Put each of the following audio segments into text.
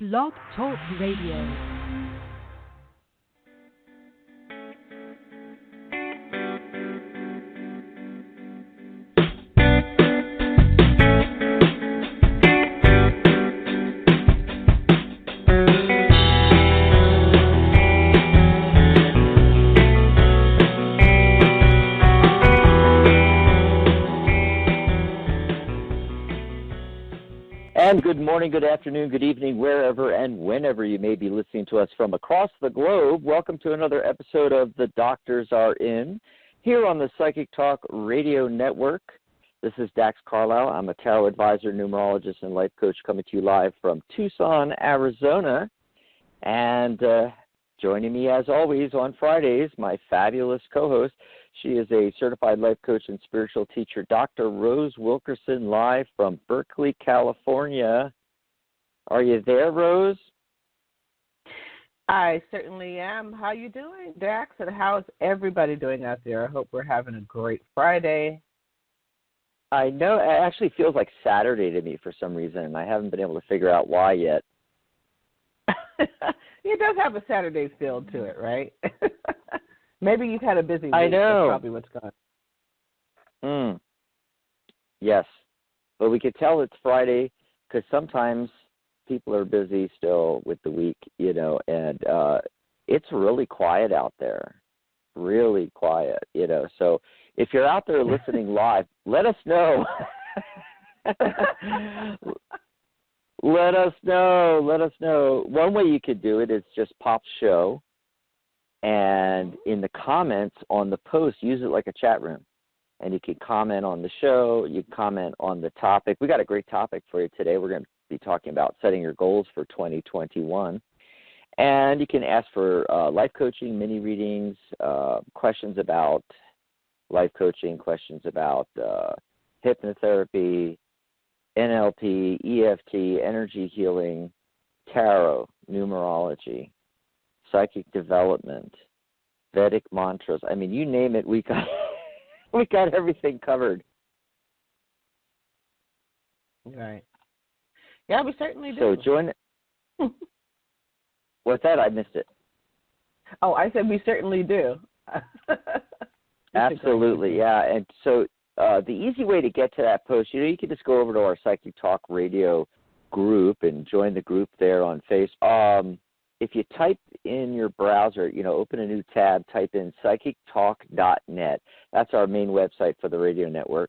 Blog Talk Radio. And good morning, good afternoon, good evening, wherever and whenever you may be listening to us from across the globe. Welcome to another episode of The Doctors Are In, here on the Psychic Talk Radio Network. This is Dax Carlisle. I'm a tarot advisor, numerologist, and life coach coming to you live from Tucson, Arizona. And joining me, as always, on Fridays, my fabulous co-host. She is a certified life coach and spiritual teacher, Dr. Rose Wilkerson, live from Berkeley, California. Are you there, Rose? I certainly am. How you doing, Dax? And how's everybody doing out there? I hope we're having a great Friday. I know. It actually feels like Saturday to me for some reason, and I haven't been able to figure out why yet. It does have a Saturday feel to it, right? Maybe you've had a busy week. I know. That's probably what's going on. Yes. But we could tell it's Friday because sometimes people are busy still with the week, and it's really quiet out there. Really quiet, So if you're out there listening live, let us know. Let us know. One way you could do it is just pop show. And in the comments on the post, use it like a chat room. And you can comment on the show. You can comment on the topic. We got a great topic for you today. We're going to be talking about setting your goals for 2021. And you can ask for life coaching, mini readings, questions about life coaching, questions about hypnotherapy, NLP, EFT, energy healing, tarot, numerology, psychic development, Vedic mantras. I mean, you name it, we got everything covered. Right. Yeah, we certainly do. So join. What's that? I missed it. Oh, I said we certainly do. Absolutely, yeah. And so the easy way to get to that post, you can just go over to our Psychic Talk Radio group and join the group there on Facebook. If you type in your browser, open a new tab, type in psychictalk.net. That's our main website for the radio network.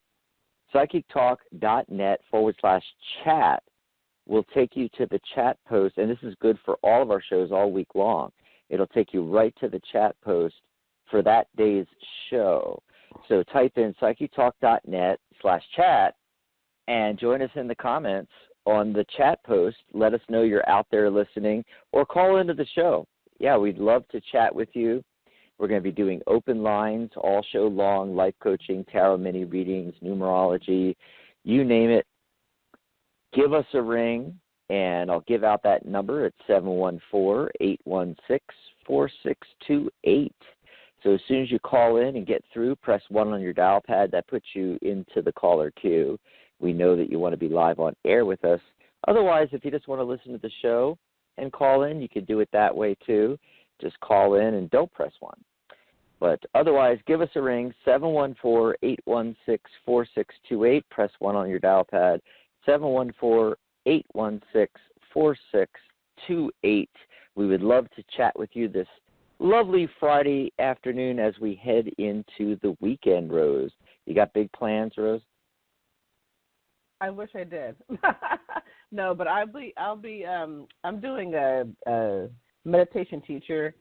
psychictalk.net/chat will take you to the chat post, and this is good for all of our shows all week long. It'll take you right to the chat post for that day's show. So type in psychictalk.net/chat and join us in the comments on the chat post. Let us know you're out there listening, or call into the show. Yeah, we'd love to chat with you. We're going to be doing open lines all show long, life coaching, tarot mini readings, numerology, you name it. Give us a ring, and I'll give out that number at 714-816-4628. So as soon as you call in and get through, press 1 on your dial pad. That puts you into the caller queue. We know that you want to be live on air with us. Otherwise, if you just want to listen to the show and call in, you can do it that way too. Just call in and don't press 1. But otherwise, give us a ring, 714-816-4628. Press 1 on your dial pad, 714-816-4628. We would love to chat with you this lovely Friday afternoon as we head into the weekend, Rose. You got big plans, Rose? I wish I did. No, but I'm doing a meditation teacher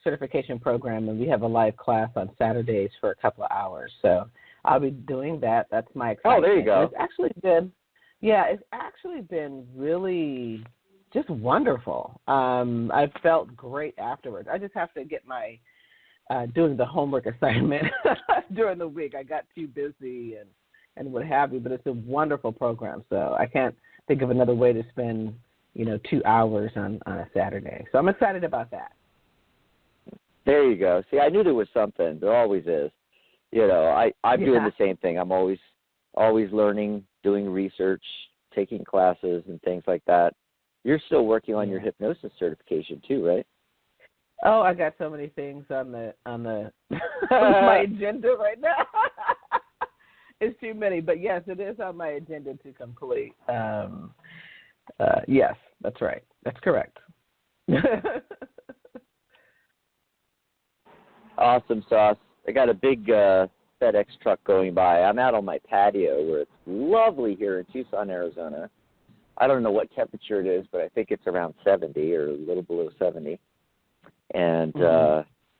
certification program, and we have a live class on Saturdays for a couple of hours. So I'll be doing that. That's my excitement. Oh, there you go. It's actually been really just wonderful. I felt great afterwards. I just have to get my doing the homework assignment during the week. I got too busy and what have you, but it's a wonderful program. So I can't think of another way to spend, 2 hours on a Saturday. So I'm excited about that. There you go. See, I knew there was something. There always is. I'm doing the same thing. I'm always learning, doing research, taking classes and things like that. You're still working on your hypnosis certification too, right? Oh, I got so many things on the on my agenda right now. It's too many, but yes, it is on my agenda to complete. Yes, that's right. That's correct. Awesome sauce. I got a big FedEx truck going by. I'm out on my patio where it's lovely here in Tucson, Arizona. I don't know what temperature it is, but I think it's around 70 or a little below 70. And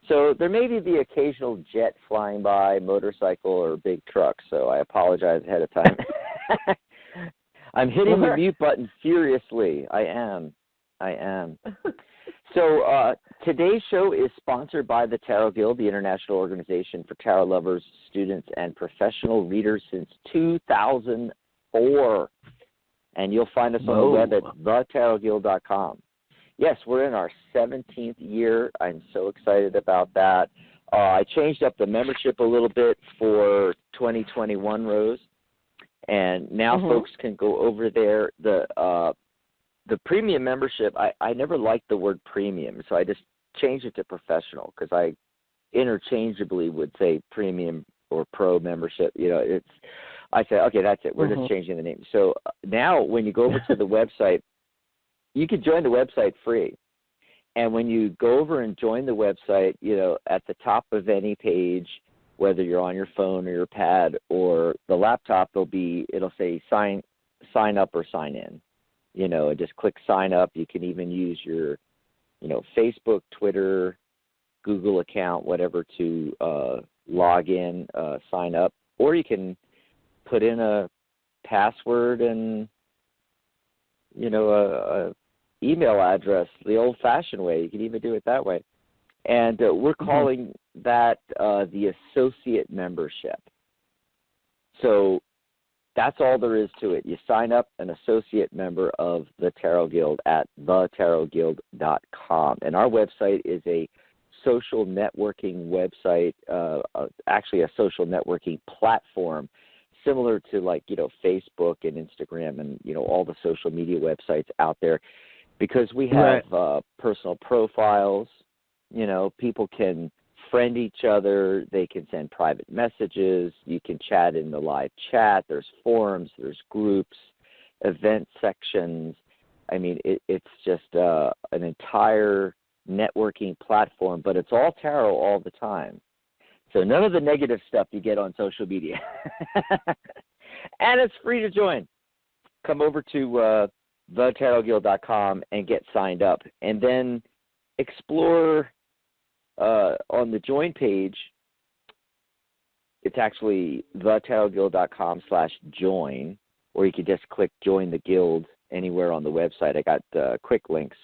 so there may be the occasional jet flying by, motorcycle, or big truck, so I apologize ahead of time. I'm hitting the mute button furiously. I am. So today's show is sponsored by the Tarot Guild, the international organization for tarot lovers, students, and professional readers since 2004. And you'll find us on the web at thetarotguild.com. Yes, we're in our 17th year. I'm so excited about that. I changed up the membership a little bit for 2021, Rose. And now folks can go over there. The premium membership, I never liked the word premium, so I just changed it to professional because I interchangeably would say premium or pro membership. You know, I said, okay, that's it. We're just changing the name. So now when you go over to the website, you can join the website free. And when you go over and join the website, you know, at the top of any page, whether you're on your phone or your pad or the laptop, it'll say sign up or sign in. You know, and just click sign up. You can even use your, you know, Facebook, Twitter, Google account, whatever to log in, sign up. Or you can put in a password and, you know, a email address the old-fashioned way. You can even do it that way. And we're calling that the associate membership. So that's all there is to it. You sign up an associate member of the Tarot Guild at thetarotguild.com. And our website is a social networking website, actually a social networking platform, similar to like, you know, Facebook and Instagram and, you know, all the social media websites out there, because we have personal profiles. You know, people can friend each other. They can send private messages. You can chat in the live chat. There's forums. There's groups, event sections. I mean, it's just an entire networking platform, but it's all tarot all the time. So none of the negative stuff you get on social media. And it's free to join. Come over to thetarotguild.com and get signed up. And then explore on the join page. It's actually thetarotguild.com/join, or you can just click join the guild anywhere on the website. I got quick links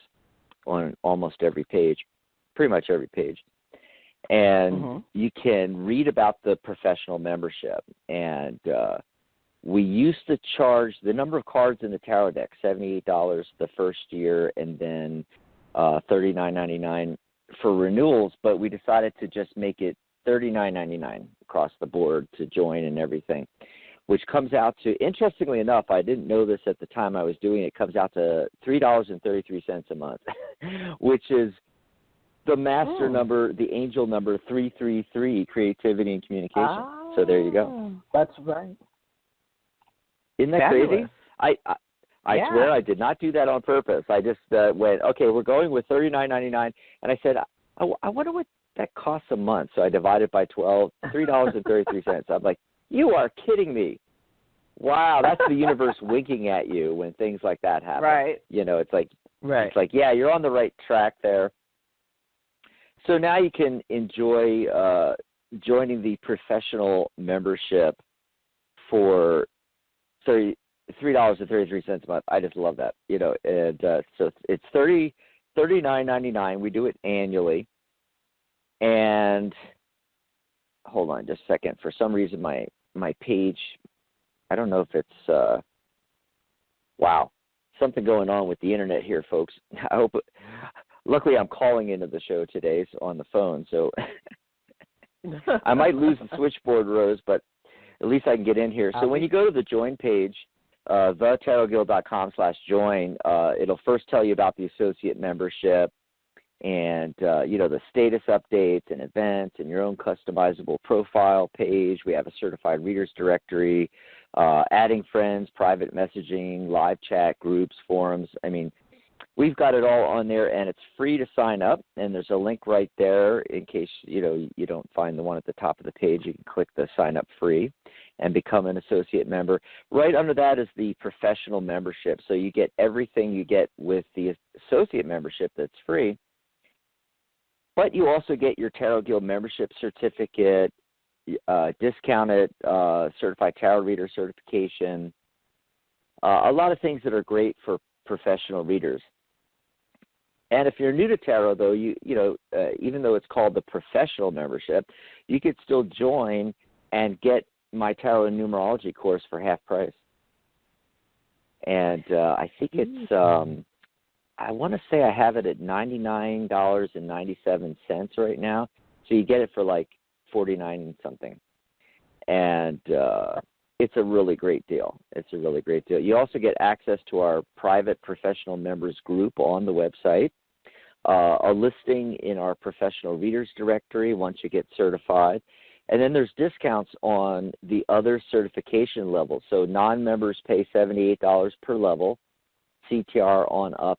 on almost every page, pretty much every page. And you can read about the professional membership. And we used to charge the number of cards in the tarot deck, $78 the first year, and then $39.99 for renewals. But we decided to just make it $39.99 across the board to join and everything, which comes out to, interestingly enough, I didn't know this at the time I was doing it, comes out to $3.33 a month, which is the master number, the angel number 333, creativity and communication. So there you go. That's right. Isn't that crazy? I swear I did not do that on purpose. I just went, okay, we're going with $39.99, and I said, I wonder what that costs a month. So I divided by 12, $3.33. I'm like, you are kidding me. Wow, that's the universe winking at you when things like that happen. Right. You know, it's like, yeah, you're on the right track there. So now you can enjoy joining the professional membership for $3.33 a month. I just love that, you know. And so it's $39.99. We do it annually. And hold on just a second. For some reason, my page, I don't know if it's something going on with the internet here, folks. I hope. Luckily, I'm calling into the show today on the phone, so I might lose the switchboard, Rose, but at least I can get in here. So when you go to the join page, thetarotguild.com/join. It'll first tell you about the associate membership and, the status updates and events and your own customizable profile page. We have a certified readers directory, adding friends, private messaging, live chat, groups, forums. I mean, we've got it all on there, and it's free to sign up, and there's a link right there in case, you don't find the one at the top of the page. You can click the sign up free and become an associate member. Right under that is the professional membership, so you get everything you get with the associate membership that's free, but you also get your Tarot Guild membership certificate, discounted certified tarot reader certification, a lot of things that are great for professional readers. And if you're new to tarot, though, even though it's called the professional membership, you could still join and get my tarot and numerology course for half price. And I think it's, I want to say I have it at $99.97 right now. So you get it for like $49 and something. And it's a really great deal. It's a really great deal. You also get access to our private professional members group on the website, a listing in our professional readers directory once you get certified, and then there's discounts on the other certification levels. So non-members pay $78 per level, CTR on up,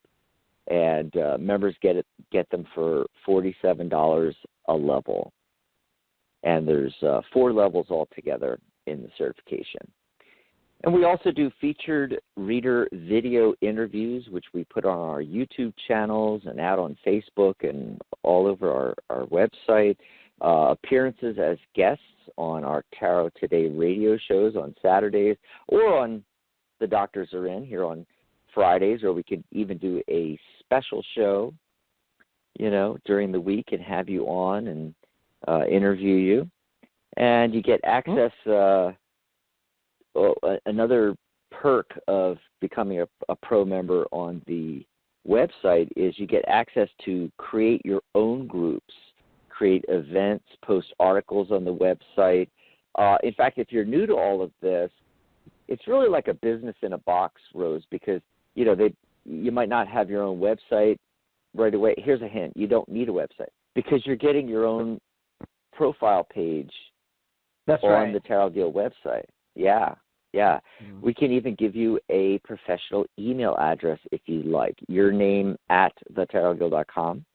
and members get them for $47 a level. And there's 4 levels altogether in the certification. And we also do featured reader video interviews, which we put on our YouTube channels and out on Facebook and all over our website, appearances as guests on our Tarot Today radio shows on Saturdays, or on The Doctors Are In here on Fridays, or we could even do a special show, during the week and have you on and interview you. And you get access, another perk of becoming a pro member on the website is you get access to create your own groups, create events, post articles on the website. In fact, if you're new to all of this, it's really like a business in a box, Rose, because, you might not have your own website right away. Here's a hint. You don't need a website because you're getting your own profile page. That's on right. the Tarot Guild website. Yeah. Mm-hmm. We can even give you a professional email address if you like, your name at thetarotguild.com.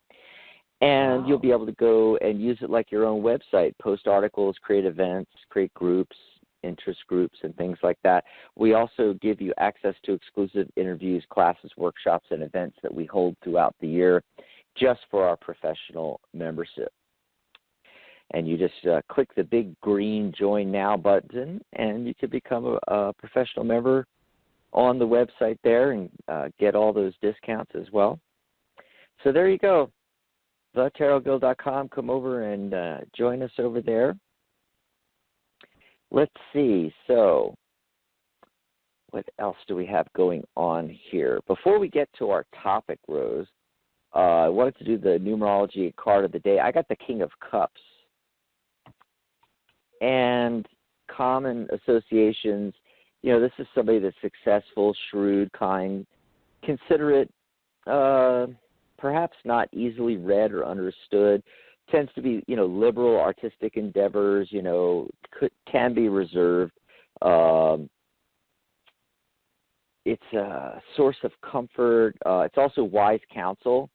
And you'll be able to go and use it like your own website, post articles, create events, create groups, interest groups, and things like that. We also give you access to exclusive interviews, classes, workshops, and events that we hold throughout the year just for our professional membership. And you just click the big green Join Now button, and you can become a professional member on the website there and get all those discounts as well. So there you go, thetarotguild.com. Come over and join us over there. Let's see. So what else do we have going on here? Before we get to our topic, Rose, I wanted to do the numerology card of the day. I got the King of Cups. And common associations, this is somebody that's successful, shrewd, kind, considerate, perhaps not easily read or understood, tends to be, liberal, artistic endeavors, can be reserved. It's a source of comfort. It's also wise counsel,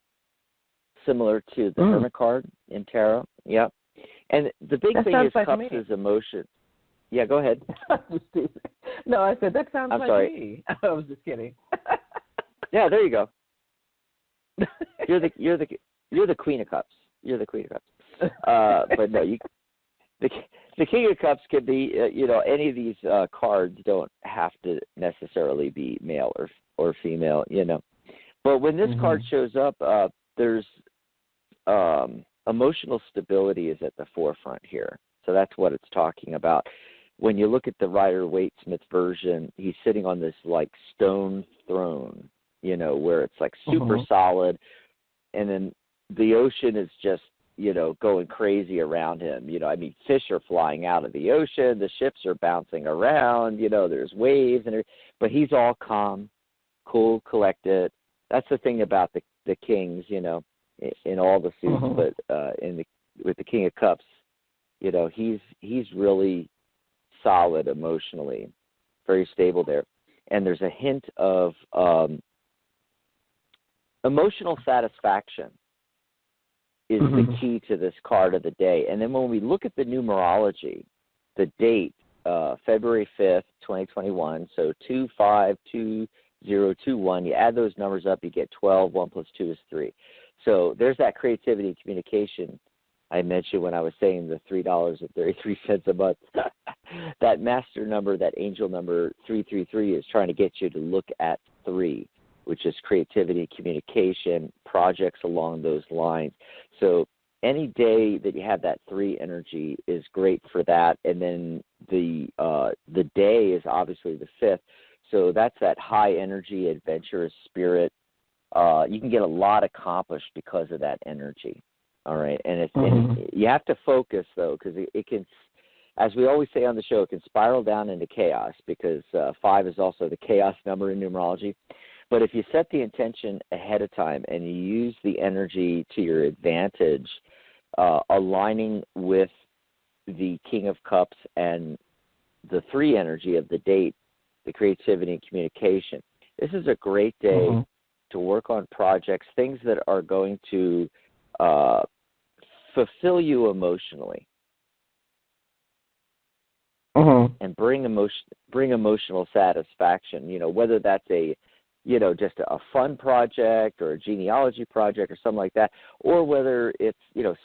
similar to the Hermit card in tarot. Yep. And the big thing is like cups me. is emotion. Yeah, go ahead. No, I said that sounds like sorry. me. I was just kidding. Yeah, there you go. You're the Queen of Cups. You're the Queen of Cups. But no, the King of Cups could be any of these cards don't have to necessarily be male or female. But when this card shows up, there's emotional stability is at the forefront here. So that's what it's talking about. When you look at the Rider-Waite-Smith version, he's sitting on this like stone throne, where it's like super solid. And then the ocean is just going crazy around him. I mean, fish are flying out of the ocean, the ships are bouncing around, there's waves, but he's all calm, cool, collected. That's the thing about the kings, in all the suits, but with the King of Cups, he's really solid emotionally, very stable there. And there's a hint of emotional satisfaction is the key to this card of the day. And then when we look at the numerology, the date, February 5th, 2021, so 252021, you add those numbers up, you get 12, 1 plus 2 is 3. So there's that creativity and communication I mentioned when I was saying the $3.33 a month. That master number, that angel number 333 is trying to get you to look at 3, which is creativity, communication, projects along those lines. So any day that you have that 3 energy is great for that. And then the day is obviously the 5th. So that's that high energy, adventurous spirit. You can get a lot accomplished because of that energy. All right. And you have to focus, though, because it can, as we always say on the show, it can spiral down into chaos because 5 is also the chaos number in numerology. But if you set the intention ahead of time and you use the energy to your advantage, aligning with the King of Cups and the 3 energy of the date, the creativity and communication, this is a great day to work on projects, things that are going to fulfill you emotionally and bring emotional satisfaction, whether that's just a fun project or a genealogy project or something like that, or whether it's,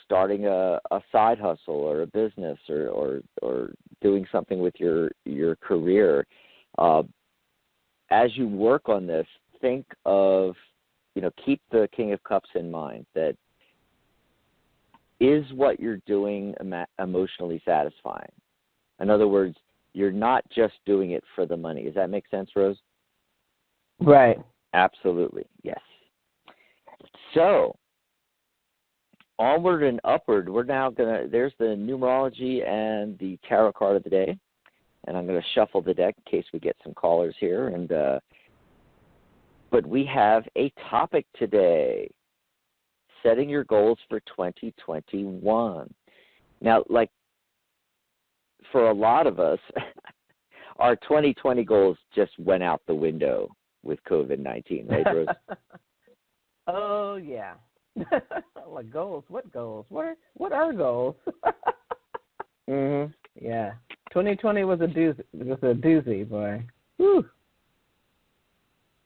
starting a side hustle or a business or doing something with your career. As you work on this, think of, keep the King of Cups in mind, that is what you're doing emotionally satisfying? In other words, you're not just doing it for the money. Does that make sense, Rose? Right. Absolutely, yes. So, onward and upward, we're now there's the numerology and the tarot card of the day. And I'm going to shuffle the deck in case we get some callers here. But we have a topic today, setting your goals for 2021. Now, like for a lot of us, our 2020 goals just went out the window with COVID-19, right, Rose? Oh, yeah. Like goals? What goals? What are goals? Yeah. 2020 was a doozy, boy. Whew.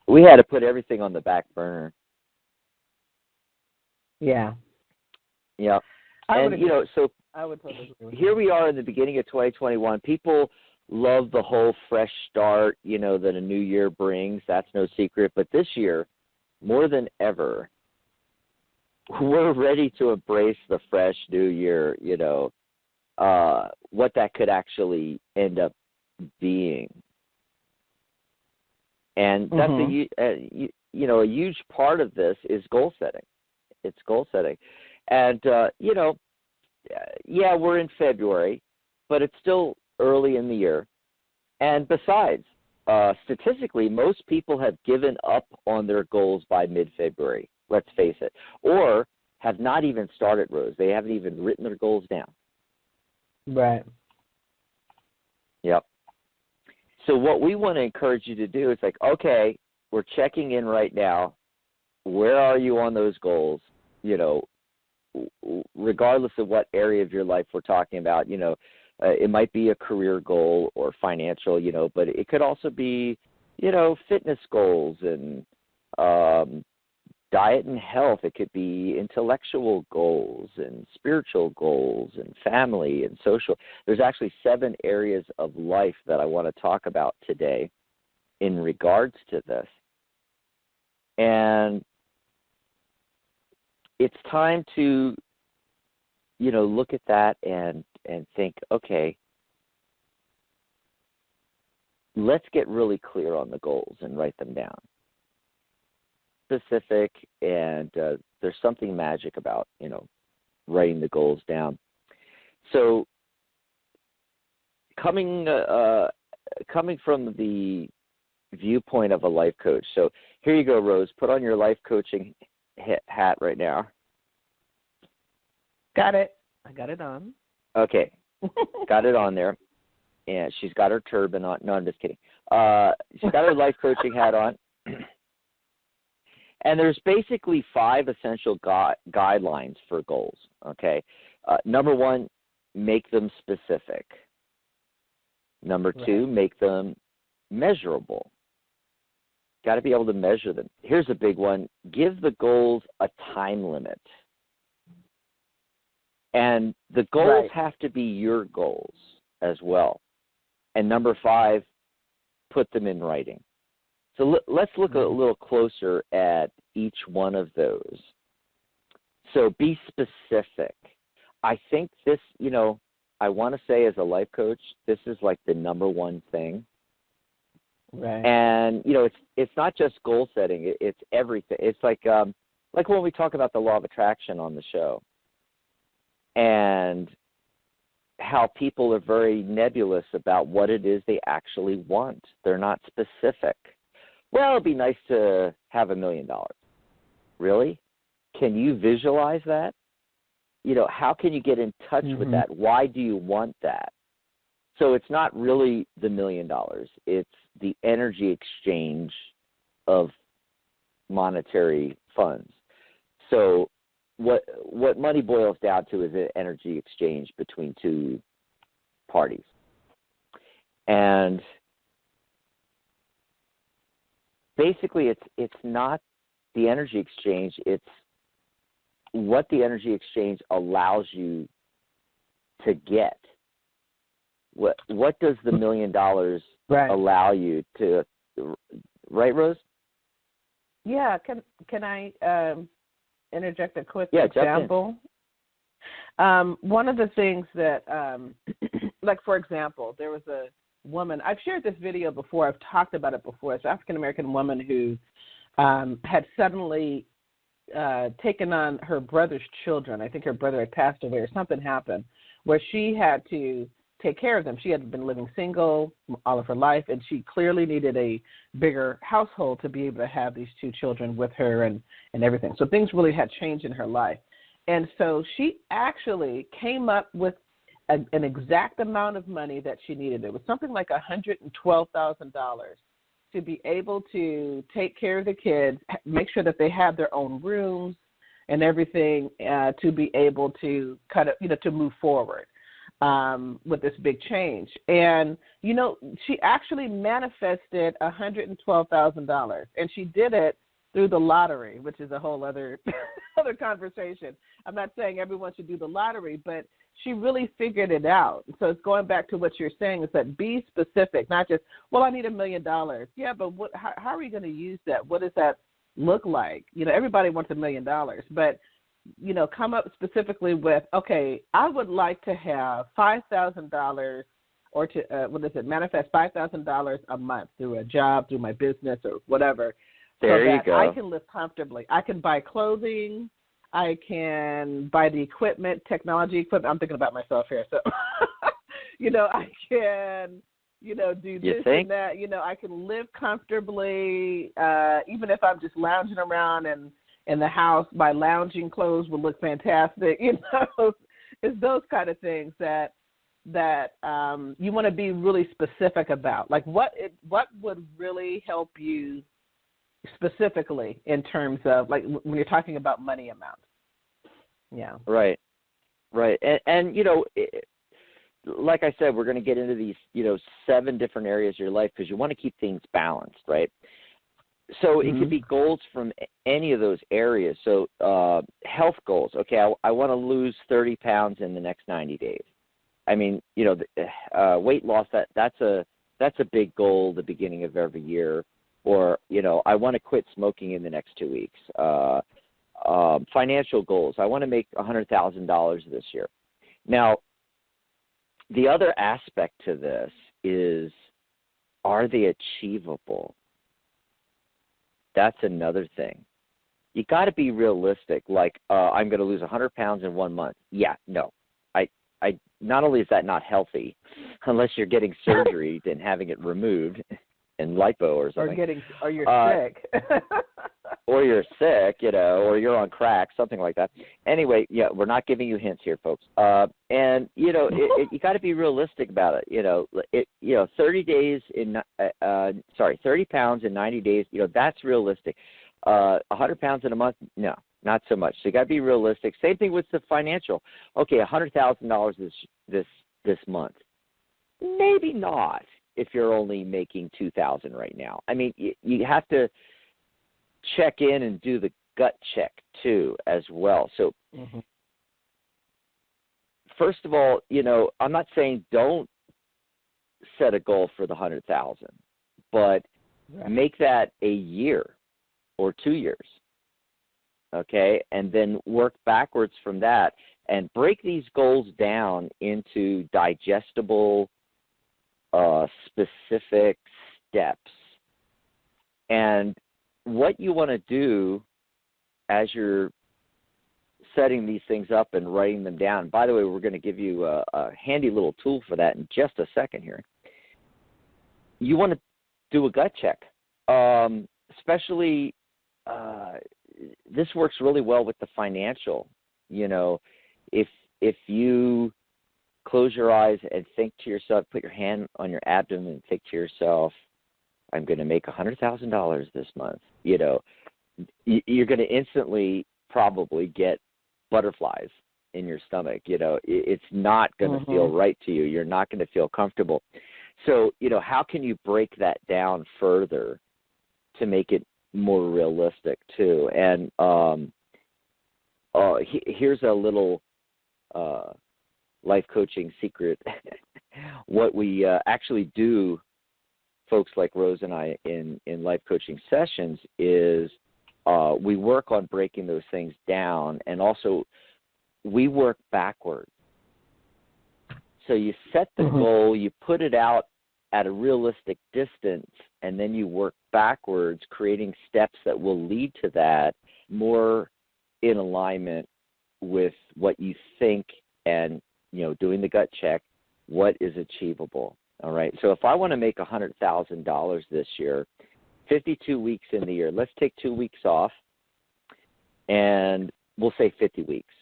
We had to put everything on the back burner. Yeah. Yeah. And, so I would totally agree with here we are in the beginning of 2021. People love the whole fresh start, that a new year brings. That's no secret. But this year, more than ever, we're ready to embrace the fresh new year, what that could actually end up being. And that's a huge part of this is goal setting. It's goal setting. And, we're in February, but it's still early in the year. And besides, statistically, most people have given up on their goals by mid-February, let's face it, or have not even started, Rose. They haven't even written their goals down. Right. Yep. So what we want to encourage you to do is okay, we're checking in right now. Where are you on those goals? Regardless of what area of your life we're talking about, it might be a career goal or financial, but it could also be, fitness goals and diet and health. It could be intellectual goals and spiritual goals and family and social. There's actually 7 areas of life that I want to talk about today in regards to this. And it's time to, look at that and think, okay, let's get really clear on the goals and write them down. Specific, and there's something magic about, writing the goals down. So coming from the viewpoint of a life coach. So here you go, Rose. Put on your life coaching hat right now. Got it. I got it on. Okay. Got it on there. And she's got her turban on. No, I'm just kidding. She's got her life coaching hat on. And there's basically 5 essential guidelines for goals, okay? Number 1, make them specific. Number 2, make them measurable. Got to be able to measure them. Here's a big one. Give the goals a time limit. And the goals have to be your goals as well. And number 5, put them in writing. So let's look a little closer at each one of those. So be specific. I think this, I want to say as a life coach, this is like the number one thing. Right. And, it's not just goal setting. It's everything. It's like when we talk about the law of attraction on the show and how people are very nebulous about what it is they actually want. They're not specific. Well, it'd be nice to have $1 million. Really? Can you visualize that? How can you get in touch with that? Why do you want that? So it's not really the $1 million. It's the energy exchange of monetary funds. So what money boils down to is an energy exchange between two parties. And basically it's not the energy exchange, it's what the energy exchange allows you to get. What does the $1 million allow you to, right, Rose? Yeah, can I interject a quick example? One of the things that, like for example, there was a woman, I've shared this video before, I've talked about it before, it's an African-American woman who had suddenly taken on her brother's children. I think her brother had passed away or something happened where she had to take care of them. She had been living single all of her life, and she clearly needed a bigger household to be able to have these 2 children with her and everything. So things really had changed in her life. And so she actually came up with an exact amount of money that she needed. It was something like $112,000 to be able to take care of the kids, make sure that they have their own rooms and everything, to be able to to move forward with this big change. And, she actually manifested $112,000, and she did it through the lottery, which is a whole other conversation. I'm not saying everyone should do the lottery, but she really figured it out. So it's going back to what you're saying, is that be specific, not just, well, I need $1 million. Yeah, but how are you going to use that? What does that look like? Everybody wants $1 million, but, come up specifically with, okay, I would like to have $5,000 or to, manifest $5,000 a month through a job, through my business or whatever. There so you that go. I can live comfortably. I can buy clothing. I can buy the equipment, technology equipment. I'm thinking about myself here. So, I can, do this and that. I can live comfortably, even if I'm just lounging around and in the house. My lounging clothes will look fantastic. It's those kind of things that you want to be really specific about. Like what would really help you specifically in terms of, like, when you're talking about money amounts. Yeah. Right. And like I said, we're going to get into these, 7 different areas of your life because you want to keep things balanced, right? So it could be goals from any of those areas. So health goals. Okay, I want to lose 30 pounds in the next 90 days. I mean, weight loss, that's a big goal the beginning of every year. Or, I want to quit smoking in the next 2 weeks. Financial goals. I want to make $100,000 this year. Now, the other aspect to this is, are they achievable? That's another thing. you got to be realistic. Like, I'm going to lose 100 pounds in 1 month. Yeah, no. I not only is that not healthy, unless you're getting surgery and having it removed and lipo or something. Or you're sick. Or you're sick, or you're on crack, something like that. Anyway, yeah, we're not giving you hints here, folks. And you got to be realistic about it. 30 pounds in 90 days. That's realistic. 100 pounds in a month, no, not so much. So you got to be realistic. Same thing with the financial. Okay, $100,000 this month. Maybe not if you're only making $2,000 right now. I mean, you have to check in and do the gut check too as well. So first of all, I'm not saying don't set a goal for the 100,000, but make that a year or 2 years. Okay, and then work backwards from that and break these goals down into digestible, specific steps. And what you want to do as you're setting these things up and writing them down, by the way, we're going to give you a handy little tool for that in just a second here. You want to do a gut check, especially this works really well with the financial. If you close your eyes and think to yourself, put your hand on your abdomen and think to yourself, I'm going to make $100,000 this month. You're going to instantly probably get butterflies in your stomach. It's not going to feel right to you. You're not going to feel comfortable. So, how can you break that down further to make it more realistic too? And here's a little life coaching secret. What we actually do, folks like Rose and I, in life coaching sessions is we work on breaking those things down, and also we work backwards. So you set the goal, you put it out at a realistic distance, and then you work backwards, creating steps that will lead to that, more in alignment with what you think, and doing the gut check, what is achievable. All right. So if I want to make $100,000 this year, 52 weeks in the year, let's take 2 weeks off, and we'll say 50 weeks.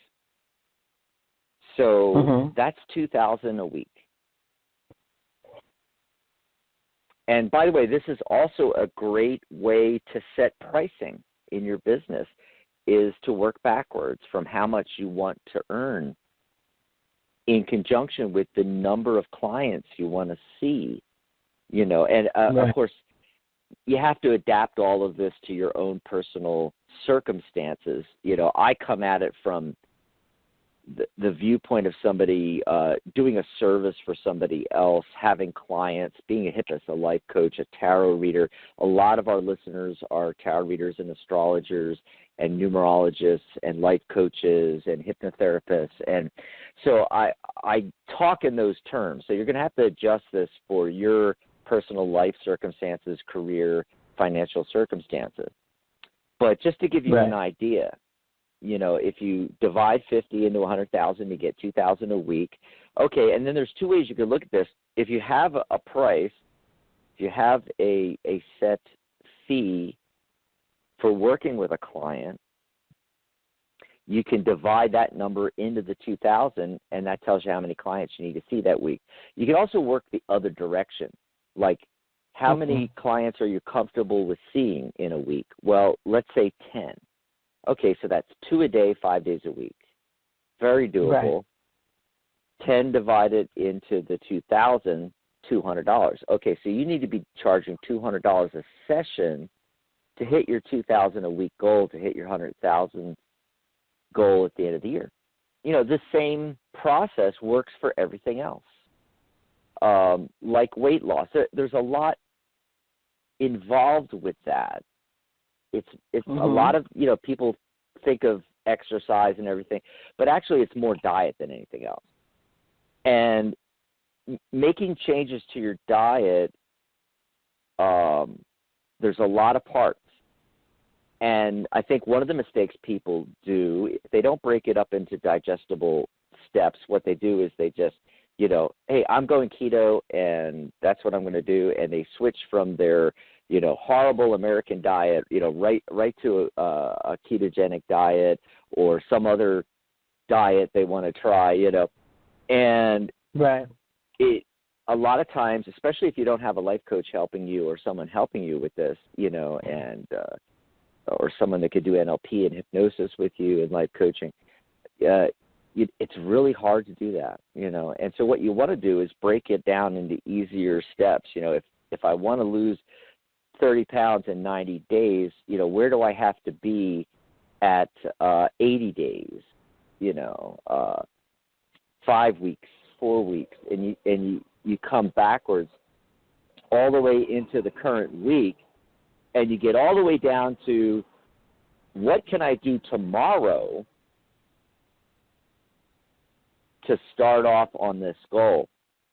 So that's $2,000 a week. And by the way, this is also a great way to set pricing in your business, is to work backwards from how much you want to earn in conjunction with the number of clients you want to see, and of course, you have to adapt all of this to your own personal circumstances. I come at it from the viewpoint of somebody doing a service for somebody else, having clients, being a hypnotist, a life coach, a tarot reader. A lot of our listeners are tarot readers and astrologers and numerologists and life coaches and hypnotherapists. And so I talk in those terms. So you're going to have to adjust this for your personal life circumstances, career, financial circumstances. But just to give you an idea, if you divide 50 into 100,000, you get 2,000 a week. Okay, and then there's two ways you could look at this. If you have a price, if you have a set fee for working with a client, you can divide that number into the 2,000, and that tells you how many clients you need to see that week. You can also work the other direction, like how many clients are you comfortable with seeing in a week? Well, let's say 10. Okay, so that's 2 a day, 5 days a week. Very doable. Right. 10 divided into the 2,000, $200. Okay, so you need to be charging $200 a session to hit your 2,000 a week goal, to hit your 100,000 goal at the end of the year. The same process works for everything else. Like weight loss, there's a lot involved with that. It's a lot of, people think of exercise and everything, but actually it's more diet than anything else. And making changes to your diet, there's a lot of parts. And I think one of the mistakes people do, if they don't break it up into digestible steps, what they do is they just, hey, I'm going keto and that's what I'm going to do. And they switch from their, horrible American diet, right to a ketogenic diet or some other diet they want to try, and right. A lot of times, especially if you don't have a life coach helping you or someone helping you with this, and or someone that could do NLP and hypnosis with you and life coaching, it's really hard to do that, And so what you want to do is break it down into easier steps. If I want to lose 30 pounds in 90 days, where do I have to be at 80 days? 5 weeks, 4 weeks, and you come backwards all the way into the current week, and you get all the way down to what can I do tomorrow to start off on this goal.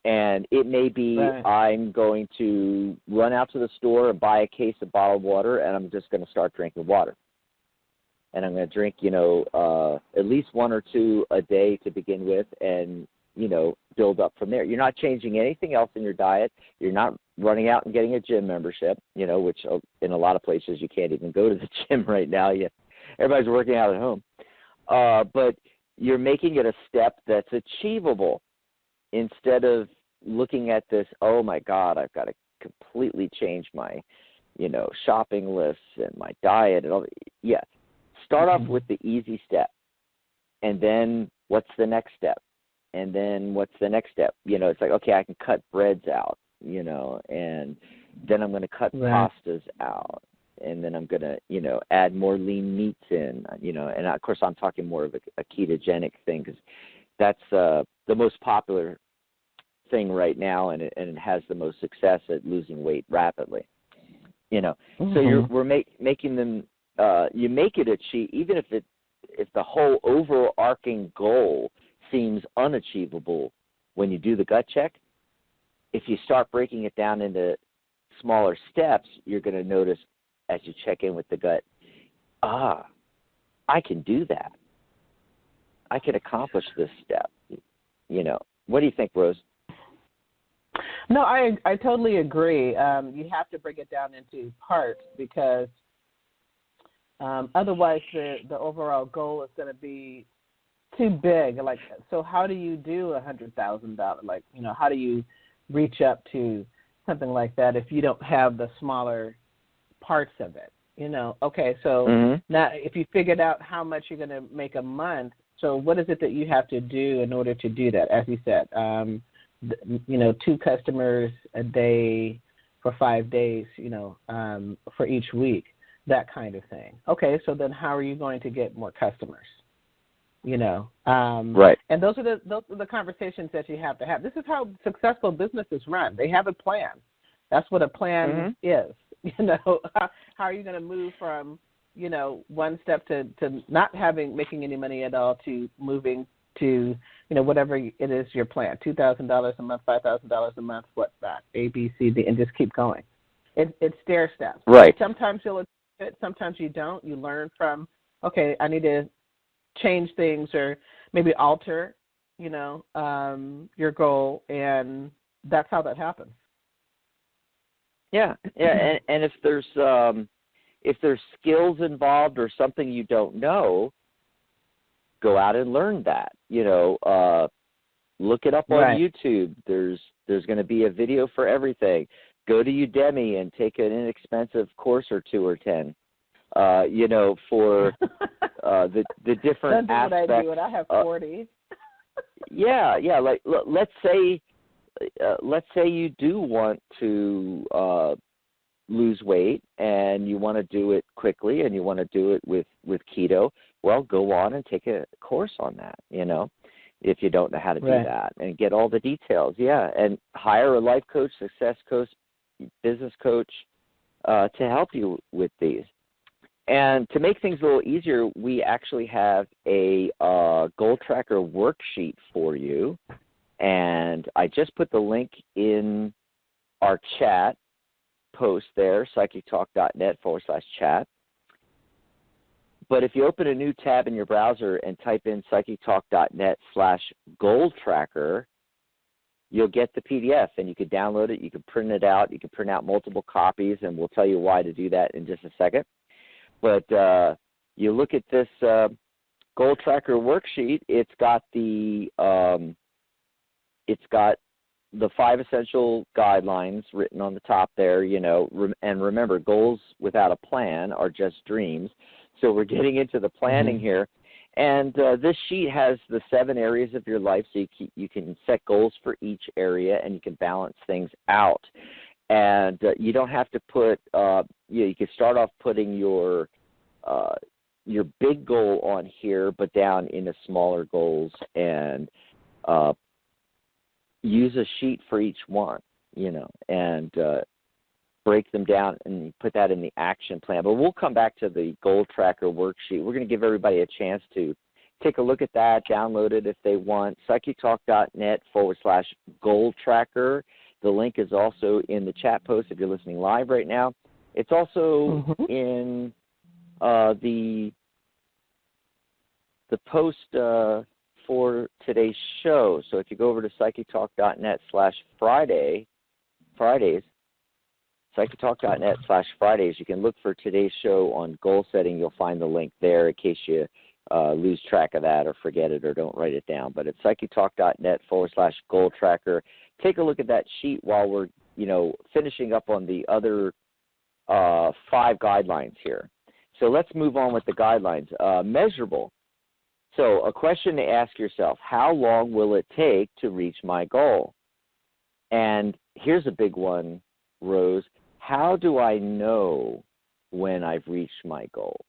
And it may be I'm going to run out to the store and buy a case of bottled water, and I'm just going to start drinking water. And I'm going to drink, at least one or two a day to begin with, and build up from there. You're not changing anything else in your diet. You're not running out and getting a gym membership, which in a lot of places you can't even go to the gym right now. Everybody's working out at home. But you're making it a step that's achievable instead of looking at this, oh, my God, I've got to completely change my, shopping lists and my diet and all. Yeah. Start off with the easy step. And then what's the next step? And then what's the next step? It's like, okay, I can cut breads out, and then I'm going to cut pastas out. And then I'm going to, add more lean meats in, and of course I'm talking more of a ketogenic thing because that's the most popular thing right now, and it has the most success at losing weight rapidly. So we're making them, you make it achieve, even if the whole overarching goal seems unachievable when you do the gut check. If you start breaking it down into smaller steps, you're going to notice as you check in with the gut, I can do that. I can accomplish this step. What do you think, Rose? No, I totally agree. You have to break it down into parts because otherwise the overall goal is going to be too big. Like, so how do you do $100,000? Like, how do you reach up to something like that if you don't have the smaller parts of it? Okay, so now if you figured out how much you're going to make a month, so what is it that you have to do in order to do that? As you said, 2 customers a day for 5 days, for each week, that kind of thing. Okay, so then how are you going to get more customers? Right. And those are the conversations that you have to have. This is how successful businesses run. They have a plan. That's what a plan is. How are you going to move from, one step to not making any money at all to moving to, whatever it is your plan, $2,000 a month, $5,000 a month, what's that, A, B, C, D, and just keep going. It's stair steps. Right. Sometimes you'll achieve it, sometimes you don't. You learn from, okay, I need to change things or maybe alter, your goal, and that's how that happens. Yeah, and if there's skills involved or something you don't know, go out and learn that. Look it up on YouTube. There's going to be a video for everything. Go to Udemy and take an inexpensive course or 2 or 10. For the different aspects. That's what I do, and I have 40. Yeah. Like let's say you do want to lose weight and you want to do it quickly and you want to do it with keto. Well, go on and take a course on that. If you don't know how to do that, and get all the details. Yeah, and hire a life coach, success coach, business coach to help you with these. And to make things a little easier, we actually have a goal tracker worksheet for you. And I just put the link in our chat post there, psychictalk.net/chat. But if you open a new tab in your browser and type in psychictalk.net/goal tracker, you'll get the PDF, and you can download it. You can print it out. You can print out multiple copies, and we'll tell you why to do that in just a second. But you look at this goal tracker worksheet. It's got the 5 essential guidelines written on the top there. And remember, goals without a plan are just dreams. So we're getting into the planning here. And this sheet has the 7 areas of your life, so you can set goals for each area, and you can balance things out. And you don't have to put you can start off putting your big goal on here, but down into smaller goals, and use a sheet for each one, and break them down and put that in the action plan. But we'll come back to the goal tracker worksheet. We're going to give everybody a chance to take a look at that, download it if they want. psychictalk.net/goal tracker. The link is also in the chat post if you're listening live right now. It's also in the post for today's show. So if you go over to psychictalk.net/Fridays, psychictalk.net/Fridays, you can look for today's show on goal setting. You'll find the link there in case you lose track of that or forget it or don't write it down. But it's psychictalk.net/goal tracker. Take a look at that sheet while we're, finishing up on the other 5 guidelines here. So let's move on with the guidelines. Measurable. So a question to ask yourself: how long will it take to reach my goal? And here's a big one, Rose. How do I know when I've reached my goal?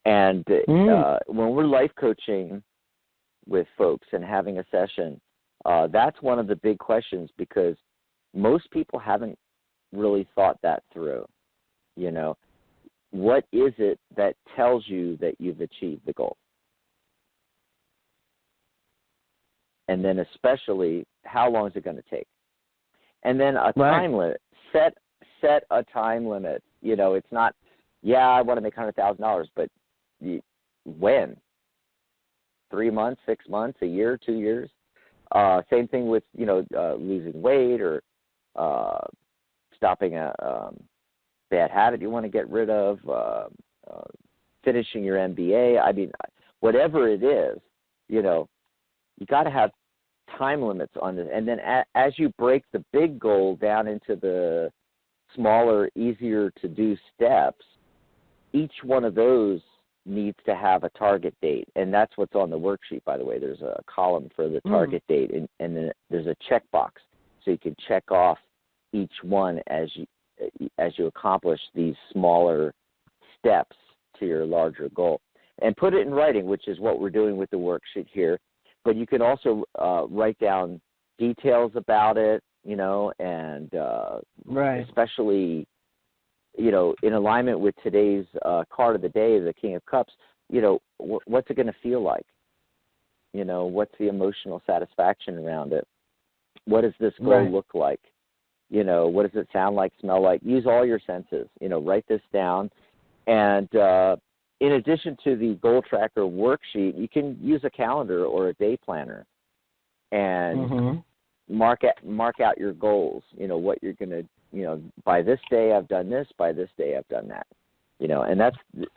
And when we're life coaching with folks and having a session, that's one of the big questions, because most people haven't really thought that through. What is it that tells you that you've achieved the goal? And then especially, how long is it going to take? And then a time limit. Set a time limit. It's not, I want to make $100,000, but when? 3 months, 6 months, a year, 2 years? Same thing with, losing weight or stopping a bad habit you want to get rid of, finishing your MBA. I mean, whatever it is, you got to have time limits on this. And then as you break the big goal down into the smaller, easier to do steps, each one of those needs to have a target date. And that's what's on the worksheet, by the way. There's a column for the target date, and then there's a checkbox. So you can check off each one as you accomplish these smaller steps to your larger goal. And put it in writing, which is what we're doing with the worksheet here. But you can also write down details about it, and especially, in alignment with today's card of the day, the King of Cups, what's it going to feel like? What's the emotional satisfaction around it? What does this goal look like? What does it sound like, smell like? Use all your senses. Write this down. And in addition to the goal tracker worksheet, you can use a calendar or a day planner and mark out your goals. What you're going to, by this day I've done this, by this day I've done that. And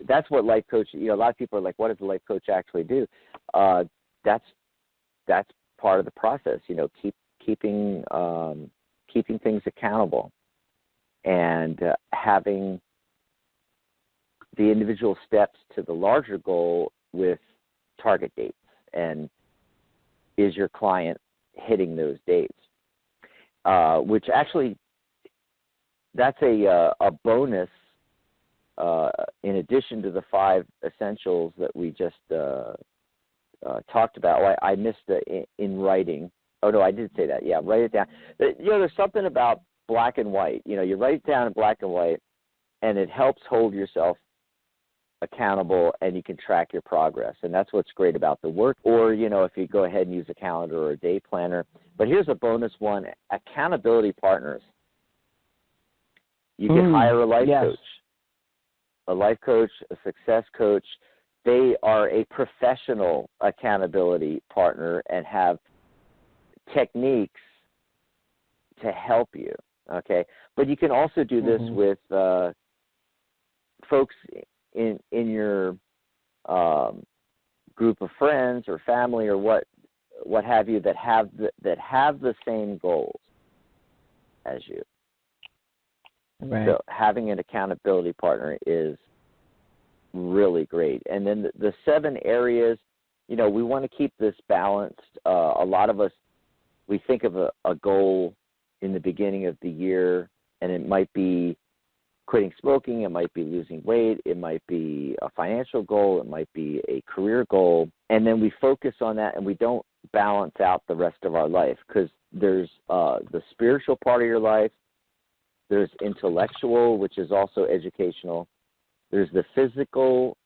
that's what life coach. A lot of people are like, what does a life coach actually do? That's part of the process. Keeping things accountable and having the individual steps to the larger goal with target dates. And is your client hitting those dates? Which actually, that's a bonus in addition to the 5 essentials that we just talked about. Oh, I missed in writing. Oh, no, I did say that. Yeah, write it down. There's something about black and white. You write it down in black and white, and it helps hold yourself accountable, and you can track your progress. And that's what's great about the work. Or, if you go ahead and use a calendar or a day planner. But here's a bonus one, accountability partners. You can hire a life coach. a life coach, a success coach, they are a professional accountability partner and have techniques to help you, okay? But you can also do this with folks in your group of friends or family or what have you that have the same goals as you. Right. So having an accountability partner is really great. And then the 7 areas, we want to keep this balanced. A lot of us, we think of a goal in the beginning of the year, and it might be quitting smoking, it might be losing weight, it might be a financial goal, it might be a career goal, and then we focus on that and we don't balance out the rest of our life, because there's the spiritual part of your life, there's intellectual, which is also educational, there's the physical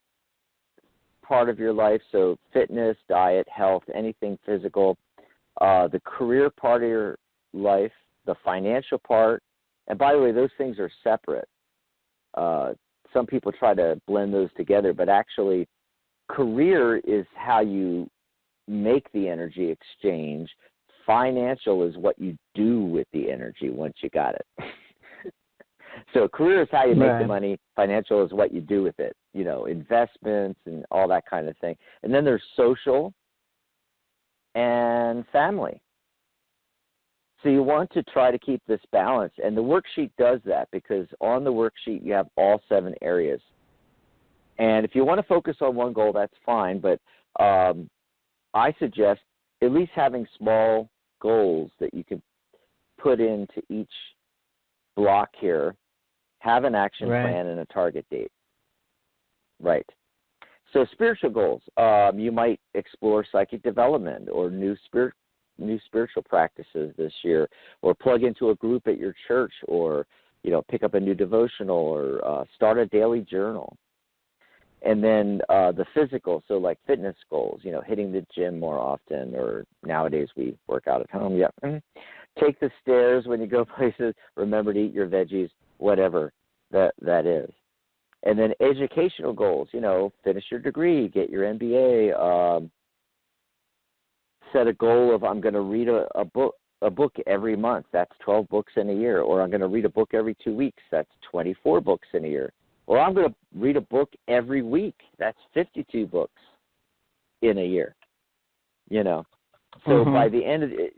part of your life, so fitness, diet, health, anything physical, the career part of your life, the financial part, and by the way, those things are separate. Some people try to blend those together, but actually career is how you make the energy exchange. Financial is what you do with the energy once you got it. So career is how you make the money. Financial is what you do with it, investments and all that kind of thing. And then there's social and family. So you want to try to keep this balance, and the worksheet does that, because on the worksheet you have all 7 areas. And if you want to focus on one goal, that's fine, but I suggest at least having small goals that you can put into each block here, have an action plan and a target date. Right. So spiritual goals, you might explore psychic development or new spiritual practices this year, or plug into a group at your church, or pick up a new devotional, or start a daily journal. And then the physical, so like fitness goals, hitting the gym more often, or nowadays we work out at home. Take the stairs when you go places. Remember to eat your veggies, whatever that is. And then educational goals, finish your degree, get your MBA, set a goal of I'm going to read a book every month. That's 12 books in a year. Or I'm going to read a book every 2 weeks. That's 24 books in a year. Or I'm going to read a book every week. That's 52 books in a year. So by the end of it,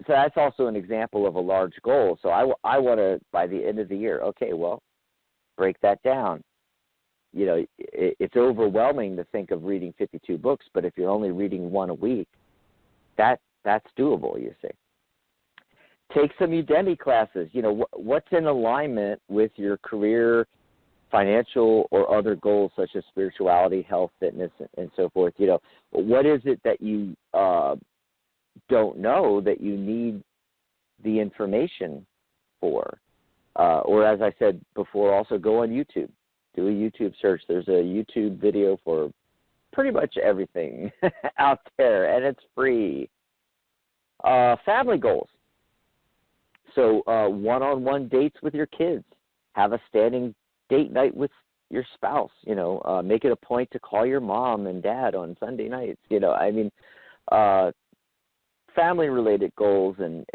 so that's also an example of a large goal. So I want to, by the end of the year, okay, well, break that down. It's overwhelming to think of reading 52 books, but if you're only reading one a week, that's doable, you see. Take some Udemy classes. What's in alignment with your career, financial, or other goals such as spirituality, health, fitness, and so forth. What is it that you don't know that you need the information for? Or as I said before, also go on YouTube. Do a YouTube search. There's a YouTube video for pretty much everything out there, and it's free. Family goals. So one-on-one dates with your kids. Have a standing date night with your spouse. Make it a point to call your mom and dad on Sunday nights. Family-related goals and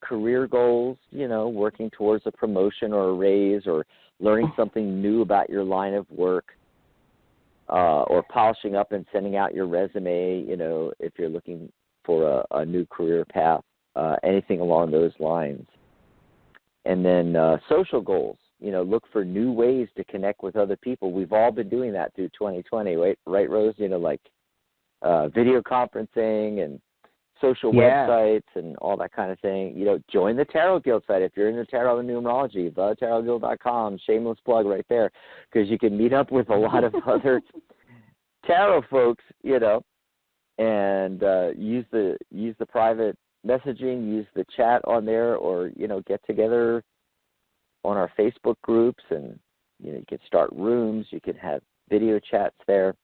career goals, working towards a promotion or a raise, or learning something new about your line of work, or polishing up and sending out your resume, if you're looking for a new career path, anything along those lines. And then social goals, look for new ways to connect with other people. We've all been doing that through 2020, right, Rose? Like video conferencing and social websites and all that kind of thing. Join the Tarot Guild site if you're into tarot and numerology, thetarotguild.com, shameless plug right there, because you can meet up with a lot of other tarot folks, and use the private messaging, use the chat on there, or, get together on our Facebook groups, and, you can start rooms, you can have video chats there.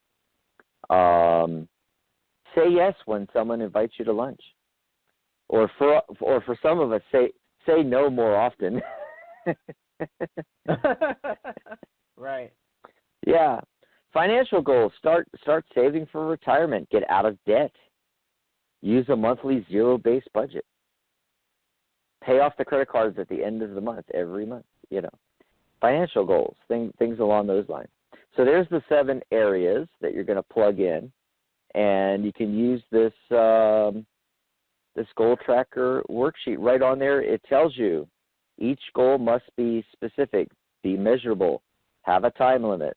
Say yes when someone invites you to lunch, or for some of us, say no more often. Right. Yeah. Financial goals. Start saving for retirement. Get out of debt. Use a monthly zero-based budget. Pay off the credit cards at the end of the month, every month, Financial goals, things along those lines. So there's the 7 areas that you're going to plug in, and you can use this this goal tracker worksheet right on there. It tells you each goal must be specific, be measurable, have a time limit,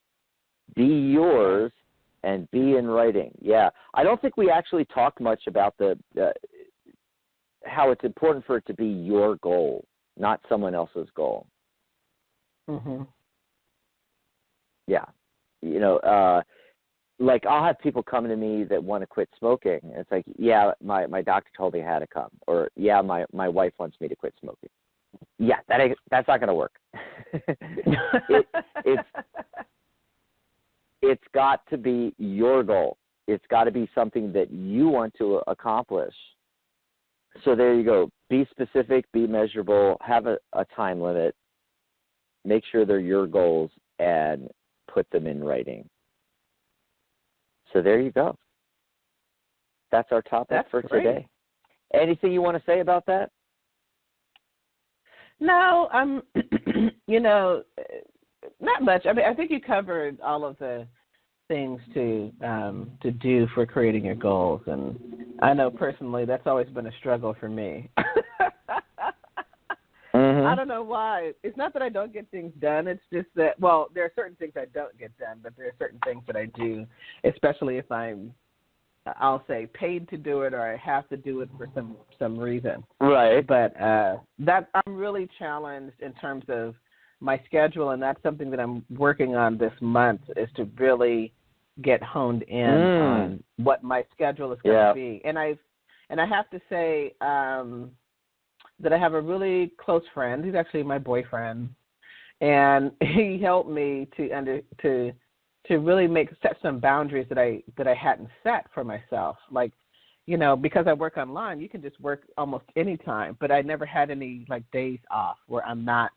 be yours, and be in writing. Yeah, I don't think we actually talked much about the how it's important for it to be your goal, not someone else's goal. Mm-hmm. Yeah. Like I'll have people come to me that want to quit smoking. And it's like, yeah, my doctor told me how to come. Or, yeah, my wife wants me to quit smoking. Yeah, that's not going to work. It's got to be your goal. It's got to be something that you want to accomplish. So there you go. Be specific, be measurable, have a time limit, make sure they're your goals, and put them in writing. So there you go. That's our topic for today. Anything you want to say about that? No, not much. I mean, I think you covered all of the things to do for creating your goals, and I know personally that's always been a struggle for me. Mm-hmm. I don't know why. It's not that I don't get things done. It's just that, well, there are certain things I don't get done, but there are certain things that I do, especially if I'll say, paid to do it or I have to do it for some reason. Right. But that I'm really challenged in terms of my schedule, and that's something that I'm working on this month, is to really get honed in on what my schedule is going to be. And I have to say that I have a really close friend. He's actually my boyfriend, and he helped me to really set some boundaries that I hadn't set for myself. Like, because I work online, you can just work almost any time, but I never had any days off where I'm not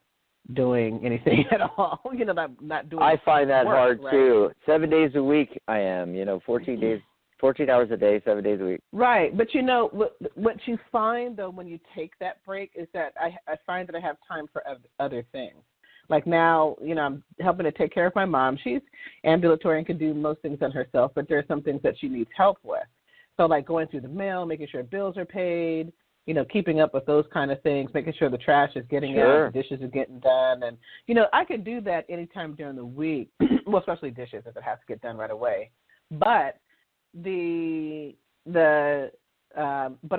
doing anything at all. I'm not doing. I find that work, hard right? too. 7 days a week, I am. 14 hours a day, 7 days a week. Right, but what you find though when you take that break is that I find that I have time for other things. Like now, I'm helping to take care of my mom. She's ambulatory and can do most things on herself, but there are some things that she needs help with. So like going through the mail, making sure bills are paid, keeping up with those kind of things, making sure the trash is getting out, the dishes are getting done. And, I could do that anytime during the week, well, especially dishes if it has to get done right away. But but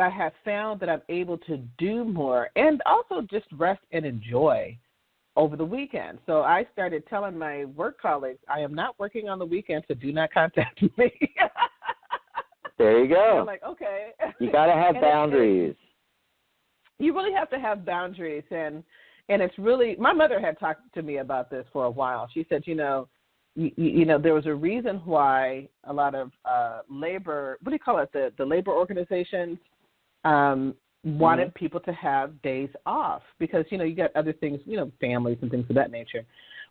I have found that I'm able to do more and also just rest and enjoy over the weekend. So I started telling my work colleagues, I am not working on the weekend, so do not contact me. There you go. I'm like, okay. You got to have boundaries. You really have to have boundaries, and it's really, my mother had talked to me about this for a while. She said, there was a reason why a lot of labor, what do you call it, the labor organizations wanted people to have days off because, you got other things, families and things of that nature.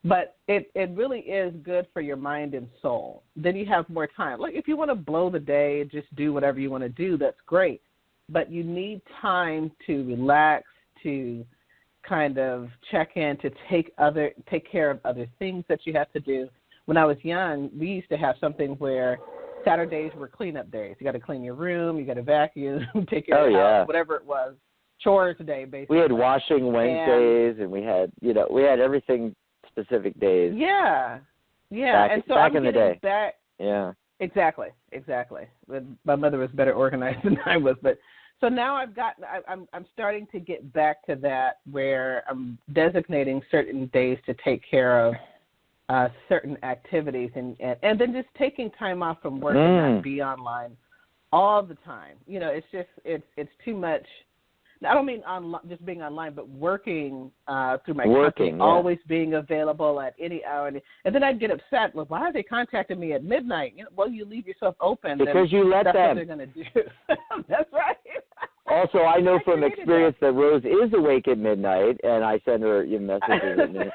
But it really is good for your mind and soul. Then you have more time. Like if you want to blow the day and just do whatever you want to do, that's great. But you need time to relax, to kind of check in, to take care of other things that you have to do. When I was young, we used to have something where Saturdays were cleanup days. You got to clean your room, you got to vacuum, take care of the house, whatever it was. Chores day, basically. We had washing Wednesdays, and we had everything specific days. Yeah. And so back in the day. Back. Yeah. Exactly. My mother was better organized than I was, but so now I'm starting to get back to that where I'm designating certain days to take care of certain activities and then just taking time off from work and not be online all the time. It's too much. I don't mean just being online, but working through my company, always being available at any hour. And then I'd get upset. Well, why are they contacting me at midnight? Well, you leave yourself open. Because you let that's them. What they're going to do. That's right. Also, I know from experience that Rose is awake at midnight, and I send her messages at midnight.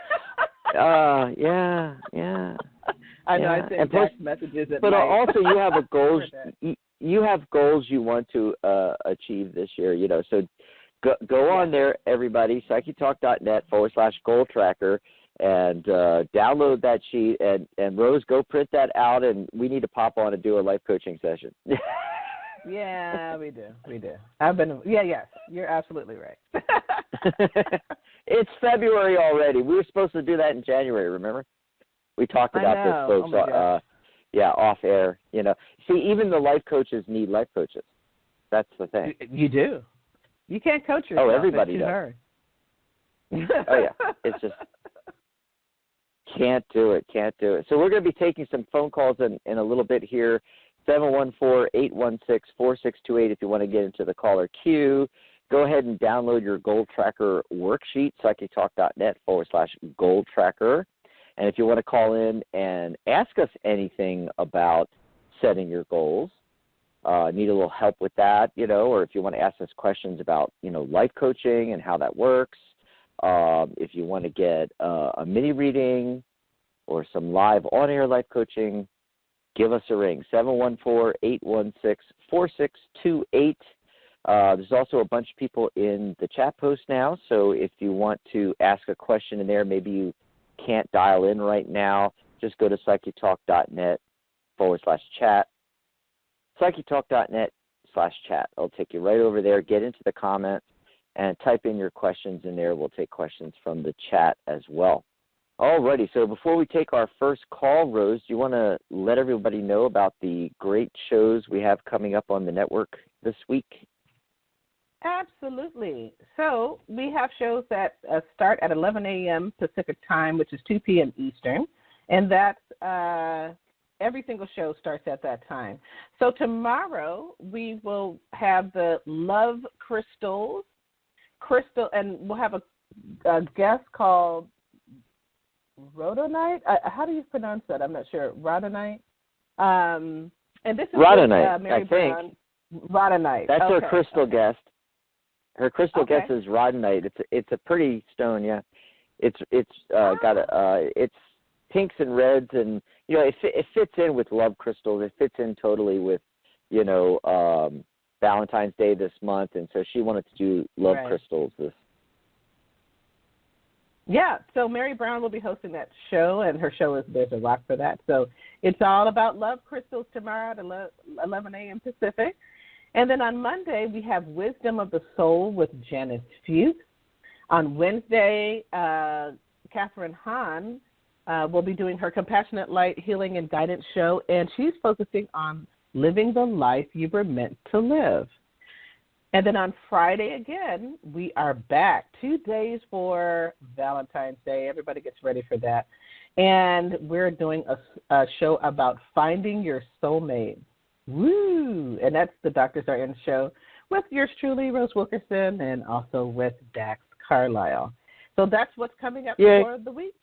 Yeah. I know I send text messages at but night. also you have a goals. You have goals you want to achieve this year. So go on there, everybody. PsycheTalk.net/goal tracker, and download that sheet. And Rose, go print that out, and we need to pop on and do a life coaching session. Yeah, we do. Yes, you're absolutely right. It's February already. We were supposed to do that in January, remember? We talked about this, folks, off air. See, even the life coaches need life coaches. That's the thing. You do. You can't coach yourself. Oh, everybody does. Hard. Oh, yeah. It's just can't do it. So we're going to be taking some phone calls in a little bit here. 714-816-4628 if you want to get into the caller queue. Go ahead and download your goal tracker worksheet, PsycheTalk.net/goal tracker. And if you want to call in and ask us anything about setting your goals, need a little help with that, or if you want to ask us questions about, life coaching and how that works, if you want to get a mini reading or some live on-air life coaching, give us a ring, 714-816-4628. There's also a bunch of people in the chat post now, so if you want to ask a question in there, maybe you can't dial in right now, just go to PsycheTalk.net/chat. PsycheTalk.net/chat. I'll take you right over there. Get into the comments and type in your questions in there. We'll take questions from the chat as well. Alrighty, so before we take our first call, Rose, do you want to let everybody know about the great shows we have coming up on the network this week? Absolutely. So we have shows that start at 11 a.m. Pacific time, which is 2 p.m. Eastern, and that's every single show starts at that time. So tomorrow we will have the Love Crystals, and we'll have a guest called Rhodonite. How do you pronounce that? I'm not sure. Rhodonite. And this is Rhodonite, Mary I Brown. think. Rhodonite. That's okay. her crystal guest. Her crystal Okay. guest is rhodonite. It's a pretty stone, yeah. It's got it's pinks and reds, and it fits in with love crystals. It fits in totally with Valentine's Day this month, and so she wanted to do love crystals this. Yeah, so Mary Brown will be hosting that show, and her show is There's a Rock for That. So it's all about love crystals tomorrow at 11 a.m. Pacific. And then on Monday, we have Wisdom of the Soul with Janice Fuchs. On Wednesday, Catherine Hahn will be doing her Compassionate Light Healing and Guidance show, and she's focusing on living the life you were meant to live. And then on Friday, again, we are back 2 days for Valentine's Day. Everybody gets ready for that. And we're doing a show about finding your soulmate. Woo! And that's the Doctors Are In show with yours truly, Rose Wilkerson, and also with Dax Carlisle. So that's what's coming up for the week.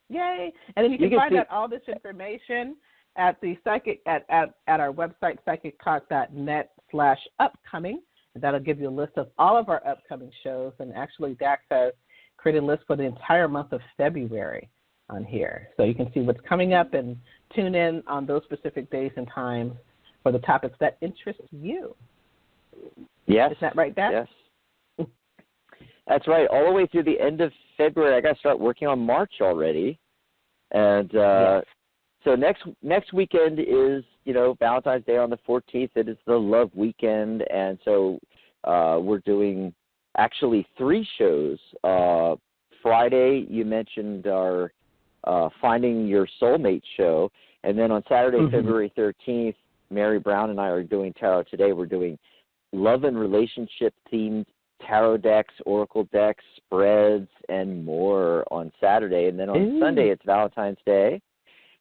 Yay! And then you can find out all this information at the at our website, PsychicTalk.net/upcoming. And that'll give you a list of all of our upcoming shows. And actually, Dax has created a list for the entire month of February on here. So you can see what's coming up and tune in on those specific days and times for the topics that interest you. Yes. Is that right, Dax? Yes. That's right. All the way through the end of February. I got to start working on March already. And so next weekend is, Valentine's Day on the 14th. It is the Love Weekend. And so we're doing actually 3 shows. Friday, you mentioned our Finding Your Soulmate show. And then on Saturday, February 13th, Mary Brown and I are doing Tarot Today. We're doing love and relationship themed tarot decks, oracle decks, spreads, and more on Saturday. And then on Sunday, it's Valentine's Day.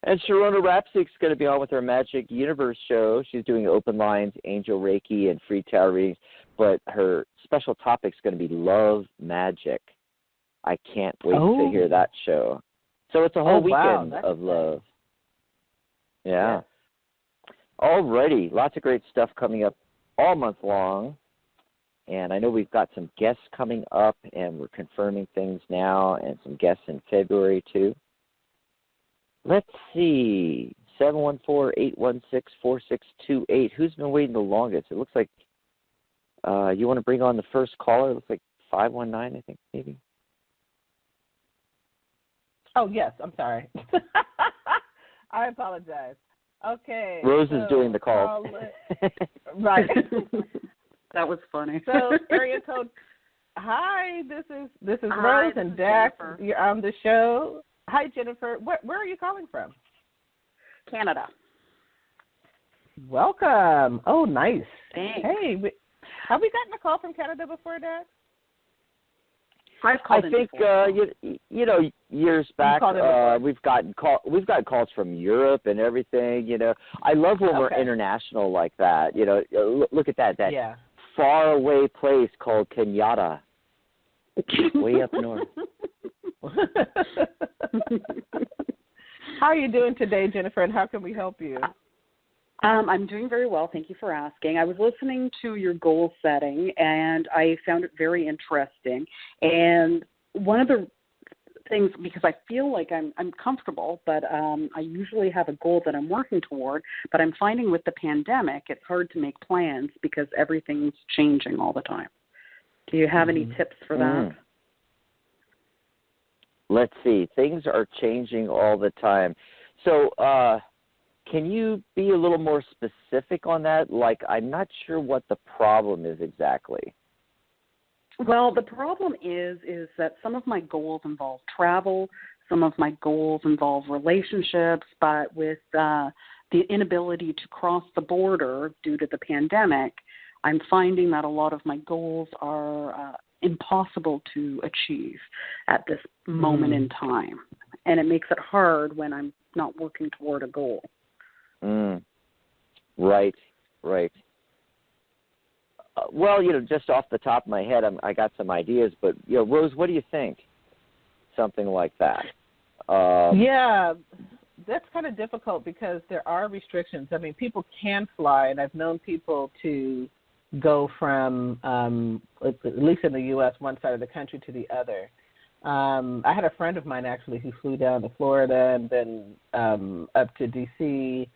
And Sharona Rapsik's going to be on with her Magic Universe show. She's doing open lines, angel Reiki, and free tarot readings. But her special topic is going to be love magic. I can't wait to hear that show. So it's a whole weekend of love. Yeah. All righty. Lots of great stuff coming up all month long. And I know we've got some guests coming up, and we're confirming things now, and some guests in February, too. Let's see. 714-816-4628. Who's been waiting the longest? It looks like you want to bring on the first caller. It looks like 519, I think, maybe. Oh, yes. I'm sorry. I apologize. Okay. Rose is doing the call. Right. That was funny. So, area code. Hi, this is Hi, Rose this and is Dax. Jennifer. You're on the show. Hi, Jennifer. Where are you calling from? Canada. Welcome. Oh, nice. Thanks. Hey, have we gotten a call from Canada before, Dax? I've I called in think before. years back we've gotten calls from Europe and everything. I love when we're international like that. Look at that far away place called Kenyatta, way up north. How are you doing today, Jennifer, and how can we help you? I'm doing very well. Thank you for asking. I was listening to your goal setting, and I found it very interesting. And one of the things, because I feel like I'm comfortable, but I usually have a goal that I'm working toward, but I'm finding with the pandemic, it's hard to make plans because everything's changing all the time. Do you have any tips for that? Let's see. Things are changing all the time. So, can you be a little more specific on that? Like, I'm not sure what the problem is exactly. Well, the problem is that some of my goals involve travel, some of my goals involve relationships, but with the inability to cross the border due to the pandemic, I'm finding that a lot of my goals are impossible to achieve at this moment in time. And it makes it hard when I'm not working toward a goal. Right. Well, just off the top of my head, I got some ideas, but Rose, what do you think? Something like that. Yeah, that's kind of difficult because there are restrictions. I mean, people can fly, and I've known people to go from, at least in the U.S., one side of the country to the other. I had a friend of mine actually who flew down to Florida and then up to D.C.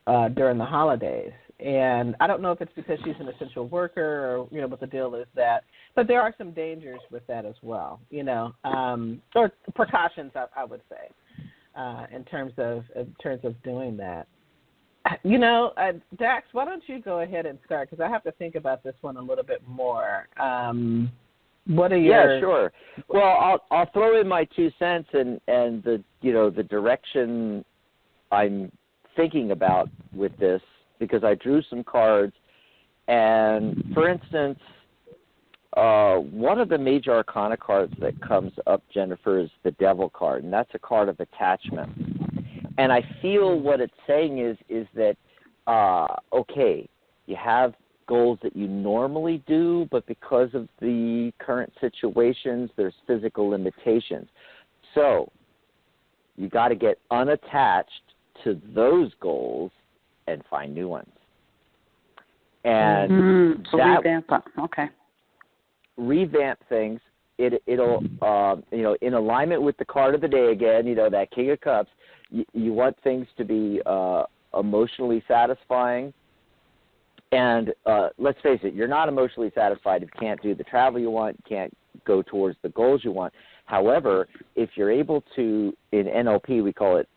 During the holidays. And I don't know if it's because she's an essential worker or, what the deal is that. But there are some dangers with that as well, or precautions, I would say, in terms of doing that. Dax, why don't you go ahead and start? Because I have to think about this one a little bit more. What are your... Yeah, sure. Well, I'll throw in my 2 cents and the the direction I'm thinking about with this, because I drew some cards, and for instance, one of the major arcana cards that comes up, Jennifer, is the Devil card, and that's a card of attachment. And I feel what it's saying is that okay, you have goals that you normally do, but because of the current situations, there's physical limitations. So you got to get unattached to those goals and find new ones. And so revamp them. Okay. Revamp things. It'll in alignment with the card of the day again, that King of Cups, you want things to be emotionally satisfying. And let's face it, you're not emotionally satisfied if you can't do the travel you want, you can't go towards the goals you want. However, if you're able to, in NLP we call it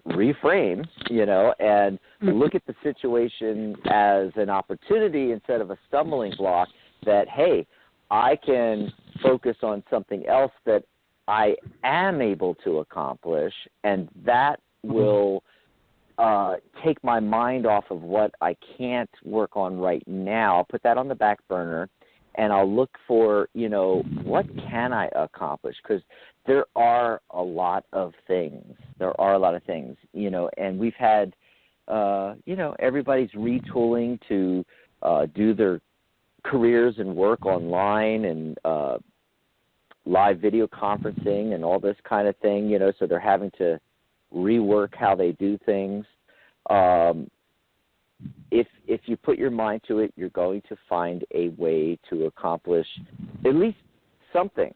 reframe, and look at the situation as an opportunity instead of a stumbling block, that, hey, I can focus on something else that I am able to accomplish, and that will take my mind off of what I can't work on right now. I'll put that on the back burner, and I'll look for, what can I accomplish? Because there are a lot of things. And we've had, everybody's retooling to do their careers and work online and live video conferencing and all this kind of thing, so they're having to rework how they do things. If you put your mind to it, you're going to find a way to accomplish at least something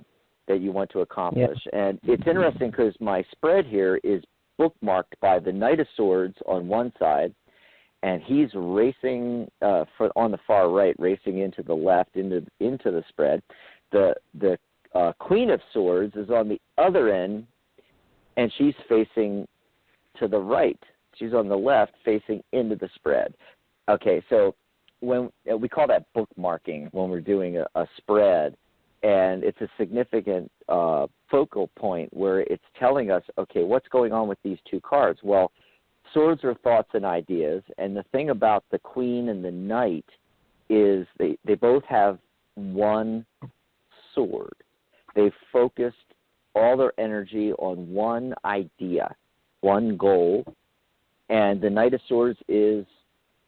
that you want to accomplish. Yeah. And it's interesting because my spread here is bookmarked by the Knight of Swords on one side, and he's racing on the far right, racing into the left, into the spread. The Queen of Swords is on the other end, and she's facing to the right. She's on the left, facing into the spread. Okay, so when we call that bookmarking when we're doing a spread, and it's a significant focal point where it's telling us, okay, what's going on with these two cards? Well, swords are thoughts and ideas, and the thing about the Queen and the Knight is they both have one sword. They've focused all their energy on one idea, one goal, and the Knight of Swords is,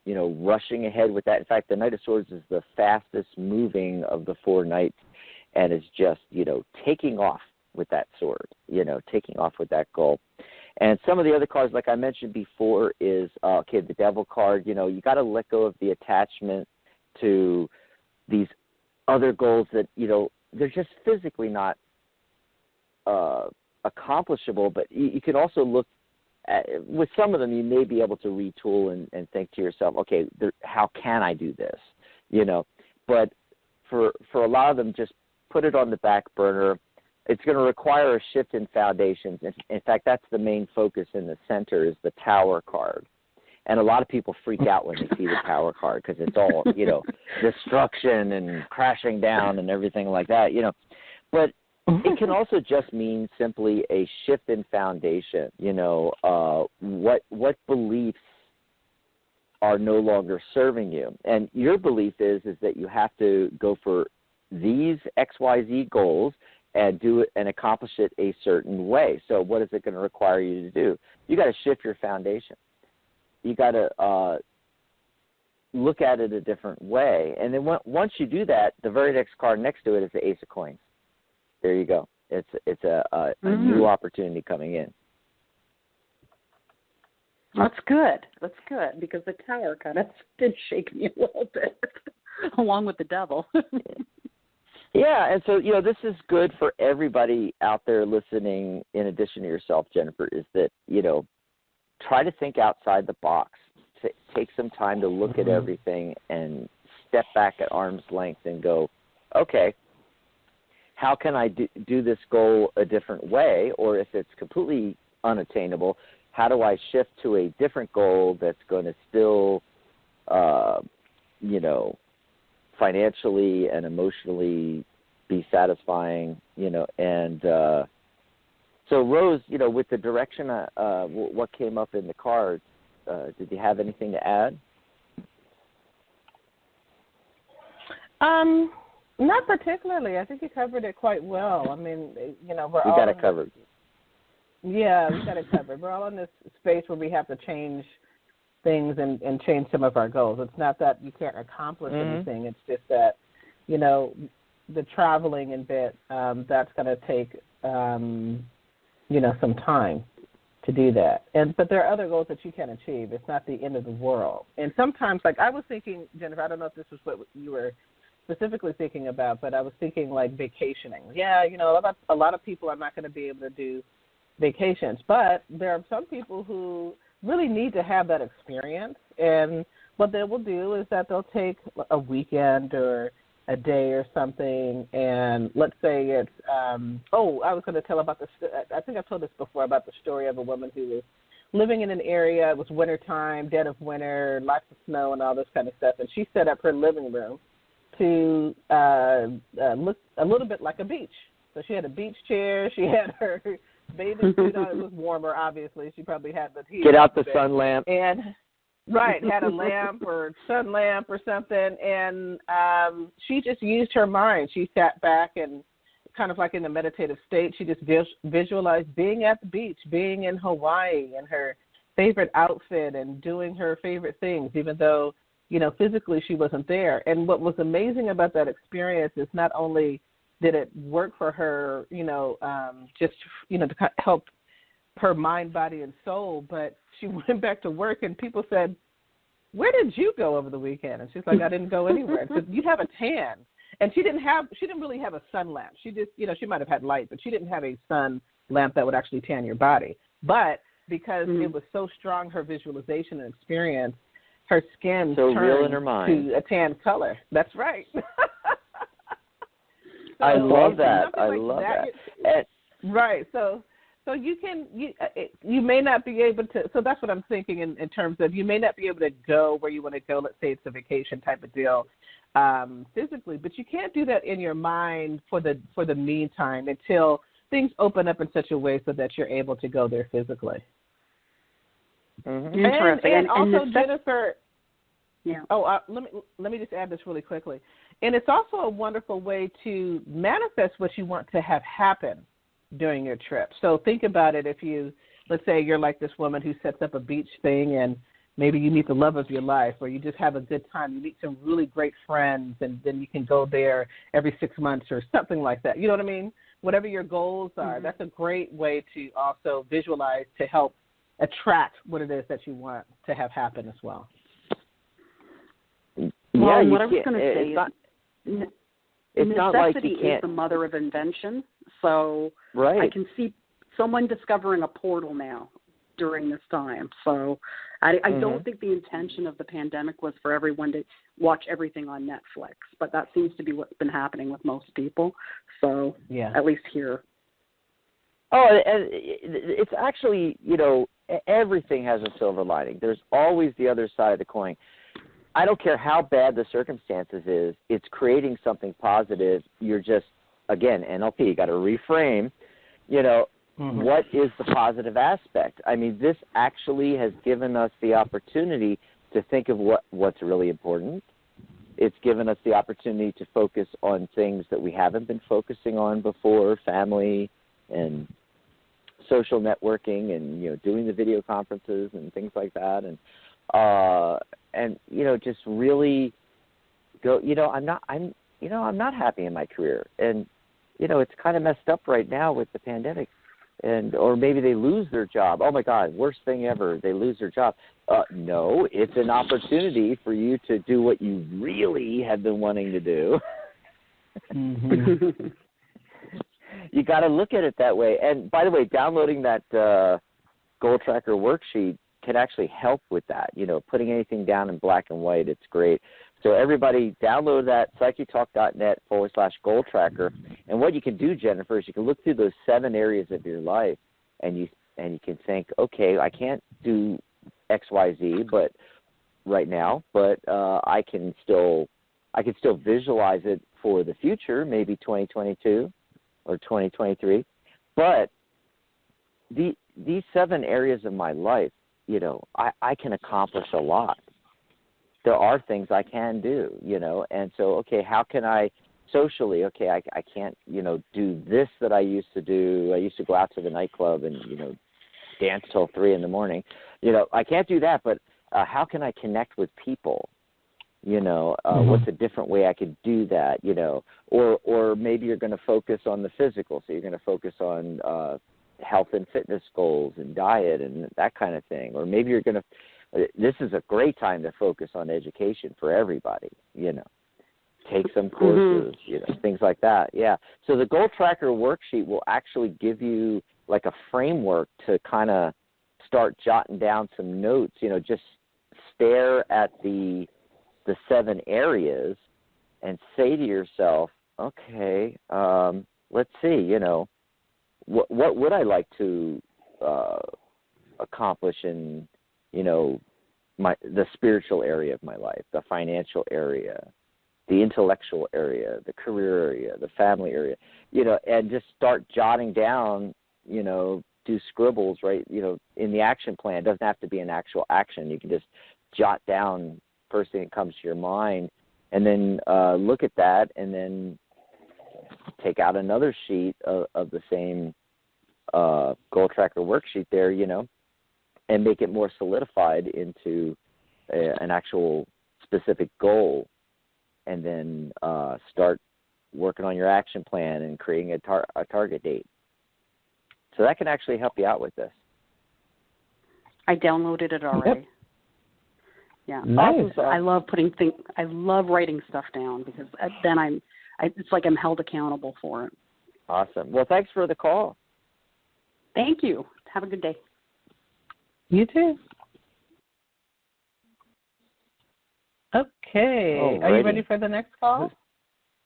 rushing ahead with that. In fact, the Knight of Swords is the fastest moving of the four knights, and is just, taking off with that sword, taking off with that goal. And some of the other cards, like I mentioned before, is, the Devil card. You got to let go of the attachment to these other goals that, they're just physically not accomplishable. But you can also look at, with some of them, you may be able to retool and think to yourself, okay, how can I do this? But for a lot of them, just put it on the back burner. It's going to require a shift in foundations. In fact, that's the main focus in the center is the Tower card. And a lot of people freak out when they see the Tower card because it's all, destruction and crashing down and everything like that, But it can also just mean simply a shift in foundation, what beliefs are no longer serving you. And your belief is that you have to go for these XYZ goals and do it and accomplish it a certain way. So what is it going to require you to do? You got to shift your foundation. You got to look at it a different way. And then once you do that, the very next card next to it is the Ace of Coins. There you go. It's a new opportunity coming in. That's good. That's good because the Tower kind of did shake me a little bit, along with the Devil. Yeah, and so, this is good for everybody out there listening, in addition to yourself, Jennifer, is that, try to think outside the box. Take some time to look at everything and step back at arm's length and go, okay, how can I do this goal a different way? Or if it's completely unattainable, how do I shift to a different goal that's going to still, financially and emotionally be satisfying, and so Rose, with the direction, what came up in the cards, did you have anything to add? Not particularly. I think you covered it quite well. I mean, we got it covered. Yeah, we got it covered. We're all in this space where we have to change things and change some of our goals. It's not that you can't accomplish anything. It's just that, the traveling and bit, that's going to take, some time to do that. But there are other goals that you can achieve. It's not the end of the world. And sometimes, like I was thinking, Jennifer, I don't know if this was what you were specifically thinking about, but I was thinking like vacationing. Yeah, a lot of people are not going to be able to do vacations, but there are some people who really need to have that experience, and what they will do is that they'll take a weekend or a day or something, and let's say it's I was going to tell about I think I've told this before about the story of a woman who was living in an area. It was wintertime, dead of winter, lots of snow and all this kind of stuff, and she set up her living room to look a little bit like a beach. So she had a beach chair, she had her bathing suit on. It was warmer, obviously. She probably had the heat. Get out the sun lamp. And, had a lamp or sun lamp or something. And she just used her mind. She sat back and kind of like in a meditative state. She just visualized being at the beach, being in Hawaii in her favorite outfit and doing her favorite things, even though, physically she wasn't there. And what was amazing about that experience is not only did it work for her, to help her mind, body, and soul, but she went back to work and people said, "Where did you go over the weekend?" And she's like, "I didn't go anywhere." Because you have a tan. And she didn't really have a sun lamp. She just, she might have had light, but she didn't have a sun lamp that would actually tan your body. But because it was so strong, her visualization and experience, her skin so turned real in her mind to a tan color. That's right. I love that. I like love that. Right. So you may not be able to. So that's what I'm thinking in terms of you may not be able to go where you want to go. Let's say it's a vacation type of deal, physically, but you can't do that in your mind for the meantime until things open up in such a way so that you're able to go there physically. Mm-hmm. Interesting. And also, and Jennifer. Yeah. Oh, let me just add this really quickly. And it's also a wonderful way to manifest what you want to have happen during your trip. So think about it. If you, let's say you're like this woman who sets up a beach thing and maybe you meet the love of your life, or you just have a good time. You meet some really great friends, and then you can go there every 6 months or something like that. You know what I mean? Whatever your goals are, that's a great way to also visualize to help attract what it is that you want to have happen as well. Well, what I was going to say is it's not like you can't. Necessity is the mother of invention. So right. I can see someone discovering a portal now during this time. So I don't think the intention of the pandemic was for everyone to watch everything on Netflix, but that seems to be what's been happening with most people. So at least here. Oh, and it's actually, everything has a silver lining. There's always the other side of the coin. I don't care how bad the circumstances is, it's creating something positive. You're just, again, NLP, you got to reframe, what is the positive aspect? I mean, this actually has given us the opportunity to think of what's really important. It's given us the opportunity to focus on things that we haven't been focusing on before, family and social networking and, doing the video conferences and things like that. And just really go, I'm not happy in my career. And, it's kind of messed up right now with the pandemic. Or maybe they lose their job. Oh my God, worst thing ever. They lose their job. No, it's an opportunity for you to do what you really have been wanting to do. You got to look at it that way. And by the way, downloading that goal tracker worksheet can actually help with that. Putting anything down in black and white, it's great. So everybody download that, psychetalk.net/goal tracker. And what you can do, Jennifer, is you can look through those 7 areas of your life, and you can think, okay, I can't do X, Y, Z, but right now, but I can still visualize it for the future, maybe 2022 or 2023. But these 7 areas of my life, I can accomplish a lot. There are things I can do, and so, okay, how can I socially, okay, I can't, do this that I used to do. I used to go out to the nightclub and, dance till 3 a.m. I can't do that, but how can I connect with people? What's a different way I could do that, or maybe you're going to focus on the physical. So you're going to focus on health and fitness goals and diet and that kind of thing. Or maybe you're going to, this is a great time to focus on education for everybody, take some courses, things like that. Yeah. So the goal tracker worksheet will actually give you like a framework to kind of start jotting down some notes, just stare at the 7 areas and say to yourself, okay, let's see, what would I like to accomplish in, the spiritual area of my life, the financial area, the intellectual area, the career area, the family area, and just start jotting down, do scribbles, right, in the action plan. It doesn't have to be an actual action. You can just jot down first thing that comes to your mind, and then look at that, and then take out another sheet of the same goal tracker worksheet there, and make it more solidified into an actual specific goal, and then start working on your action plan and creating a target date. So that can actually help you out with this. I downloaded it already. Yep. Yeah, nice. I love I love writing stuff down because then it's like I'm held accountable for it. Awesome. Well, thanks for the call. Thank you. Have a good day. You too. Okay. Alrighty. Are you ready for the next call?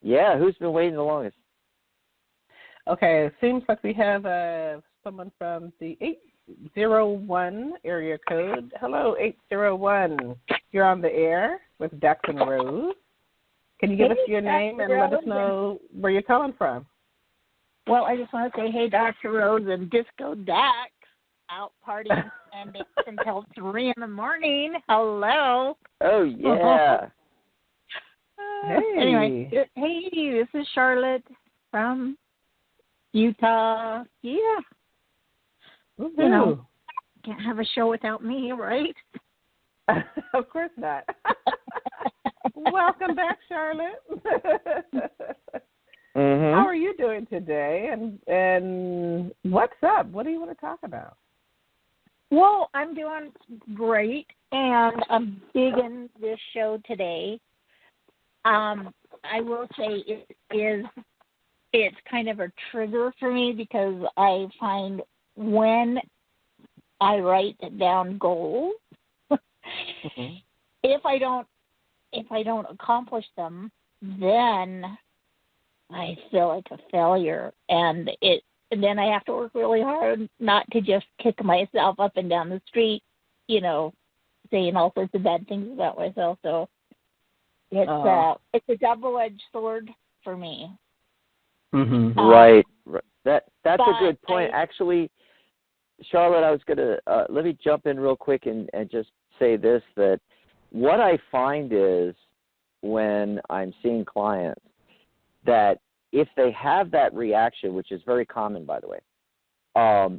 Yeah, who's been waiting the longest? Okay, it seems like we have someone from the 801 area code. Hello, 801. You're on the air with Dax and Rose. Can you give us your name and let us know where you're calling from? Well, I just want to say, hey, Dr. Rose and Disco Dax, out partying and it's until 3 in the morning. Hello. Oh, yeah. Hey. Anyway, hey, this is Charlotte from Utah. Yeah. Woo-hoo. You know, can't have a show without me, right? Of course not. Welcome back, Charlotte. Mm-hmm. How are you doing today? And what's up? What do you want to talk about? Well, I'm doing great, and I'm digging this show today. I will say it's kind of a trigger for me because I find when I write down goals, Mm-hmm. if I don't accomplish them, then I feel like a failure, and then I have to work really hard not to just kick myself up and down the street, you know, saying all sorts of bad things about myself. So it's a double-edged sword for me. Mm-hmm. Right. That's a good point. Actually, Charlotte, I was going to let me jump in real quick and just say this, that what I find is when I'm seeing clients that if they have that reaction, which is very common, by the way,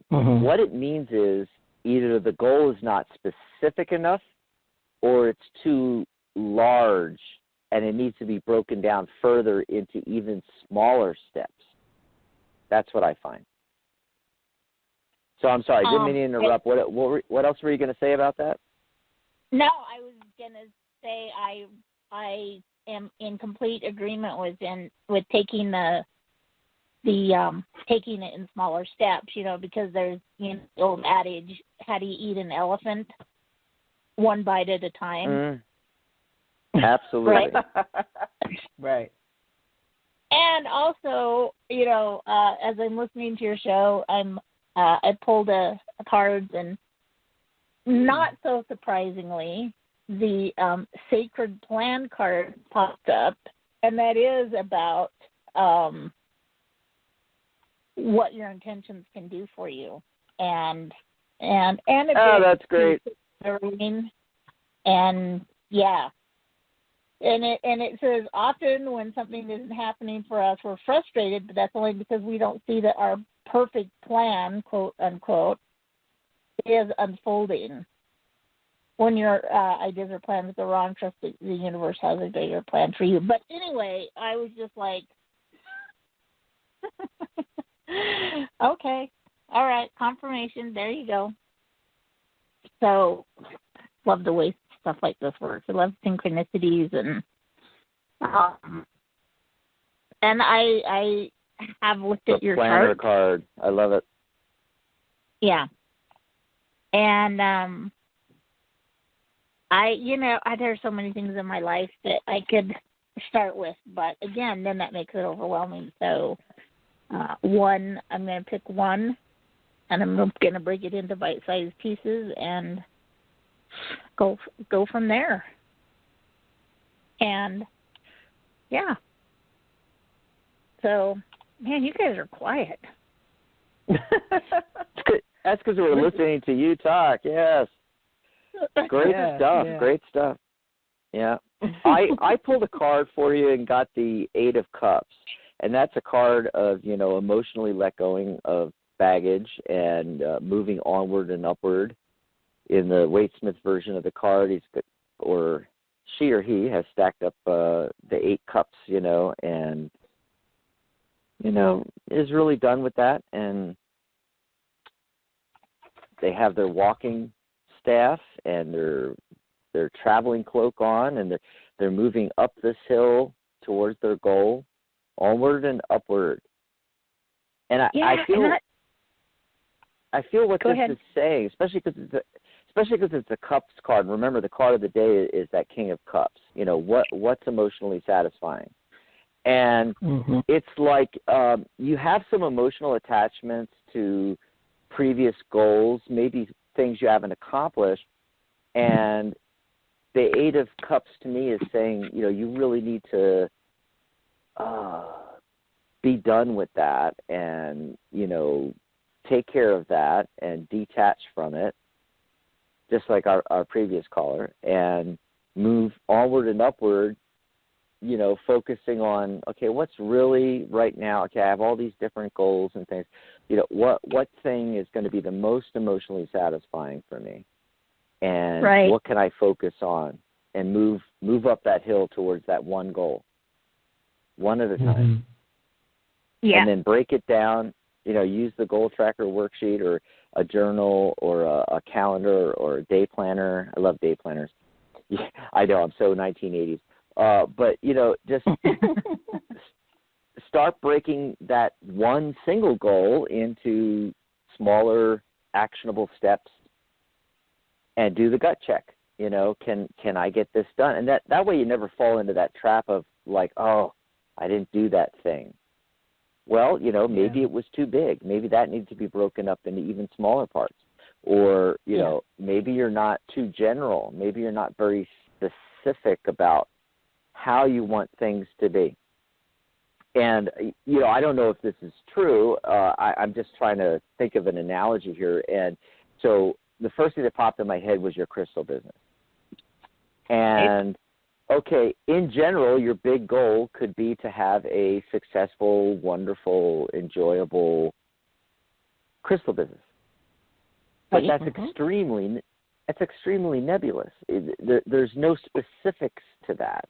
what it means is either the goal is not specific enough or it's too large and it needs to be broken down further into even smaller steps. That's what I find. So I'm sorry, didn't mean to interrupt. What else were you going to say about that? No, I was going to say I am in complete agreement with taking taking it in smaller steps, you know, because there's the old adage, how do you eat an elephant? One bite at a time. Absolutely. Right. And also, you know, as I'm listening to your show, I pulled a cards, and not so surprisingly, the Sacred Plan card popped up, and that is about what your intentions can do for you, and that's great. And yeah. And it says often when something isn't happening for us, we're frustrated, but that's only because we don't see that our perfect plan, quote unquote, is unfolding. When your ideas or plans go wrong, trust that the universe has a bigger plan for you. But anyway, I was just like, okay, all right, confirmation. There you go. So, love the way stuff like this works. I love synchronicities, and I have looked at your planner chart. card. I love it. Yeah, and there's so many things in my life that I could start with, but again, then that makes it overwhelming. So, I'm going to pick one, and I'm going to break it into bite-sized pieces and go from there. And yeah. So, man, you guys are quiet. That's because we're listening to you talk. Yes. Great stuff. Yeah. Great stuff. Yeah. I pulled a card for you and got the 8 of Cups. And that's a card of, emotionally let going of baggage and moving onward and upward. In the Waite-Smith version of the card, she or he has stacked up the 8 cups, and, is really done with that. And they have their walking staff and their traveling cloak on, and they're moving up this hill towards their goal, onward and upward. And I feel what this is saying, especially because especially because it's a cups card. Remember, the card of the day is that King of Cups. What's emotionally satisfying? And it's like you have some emotional attachments to previous goals, maybe things you haven't accomplished, and the Eight of Cups to me is saying, you really need to be done with that and, take care of that and detach from it, just like our previous caller, and move onward and upward, focusing on, okay, what's really right now, okay, I have all these different goals and things, what thing is going to be the most emotionally satisfying for me? And what can I focus on and move up that hill towards that one goal, one at a time. Yeah. And then break it down, use the goal tracker worksheet or a journal or a calendar or a day planner. I love day planners. Yeah, I know, I'm so 1980s. But, just start breaking that one single goal into smaller, actionable steps and do the gut check. Can I get this done? And that way you never fall into that trap of like, oh, I didn't do that thing. Well, maybe it was too big. Maybe that needs to be broken up into even smaller parts. Or, maybe you're not too general. Maybe you're not very specific about how you want things to be. And, I don't know if this is true. I'm just trying to think of an analogy here. And so the first thing that popped in my head was your crystal business. And, okay, in general, your big goal could be to have a successful, wonderful, enjoyable crystal business. But that's extremely nebulous. There's no specifics to that,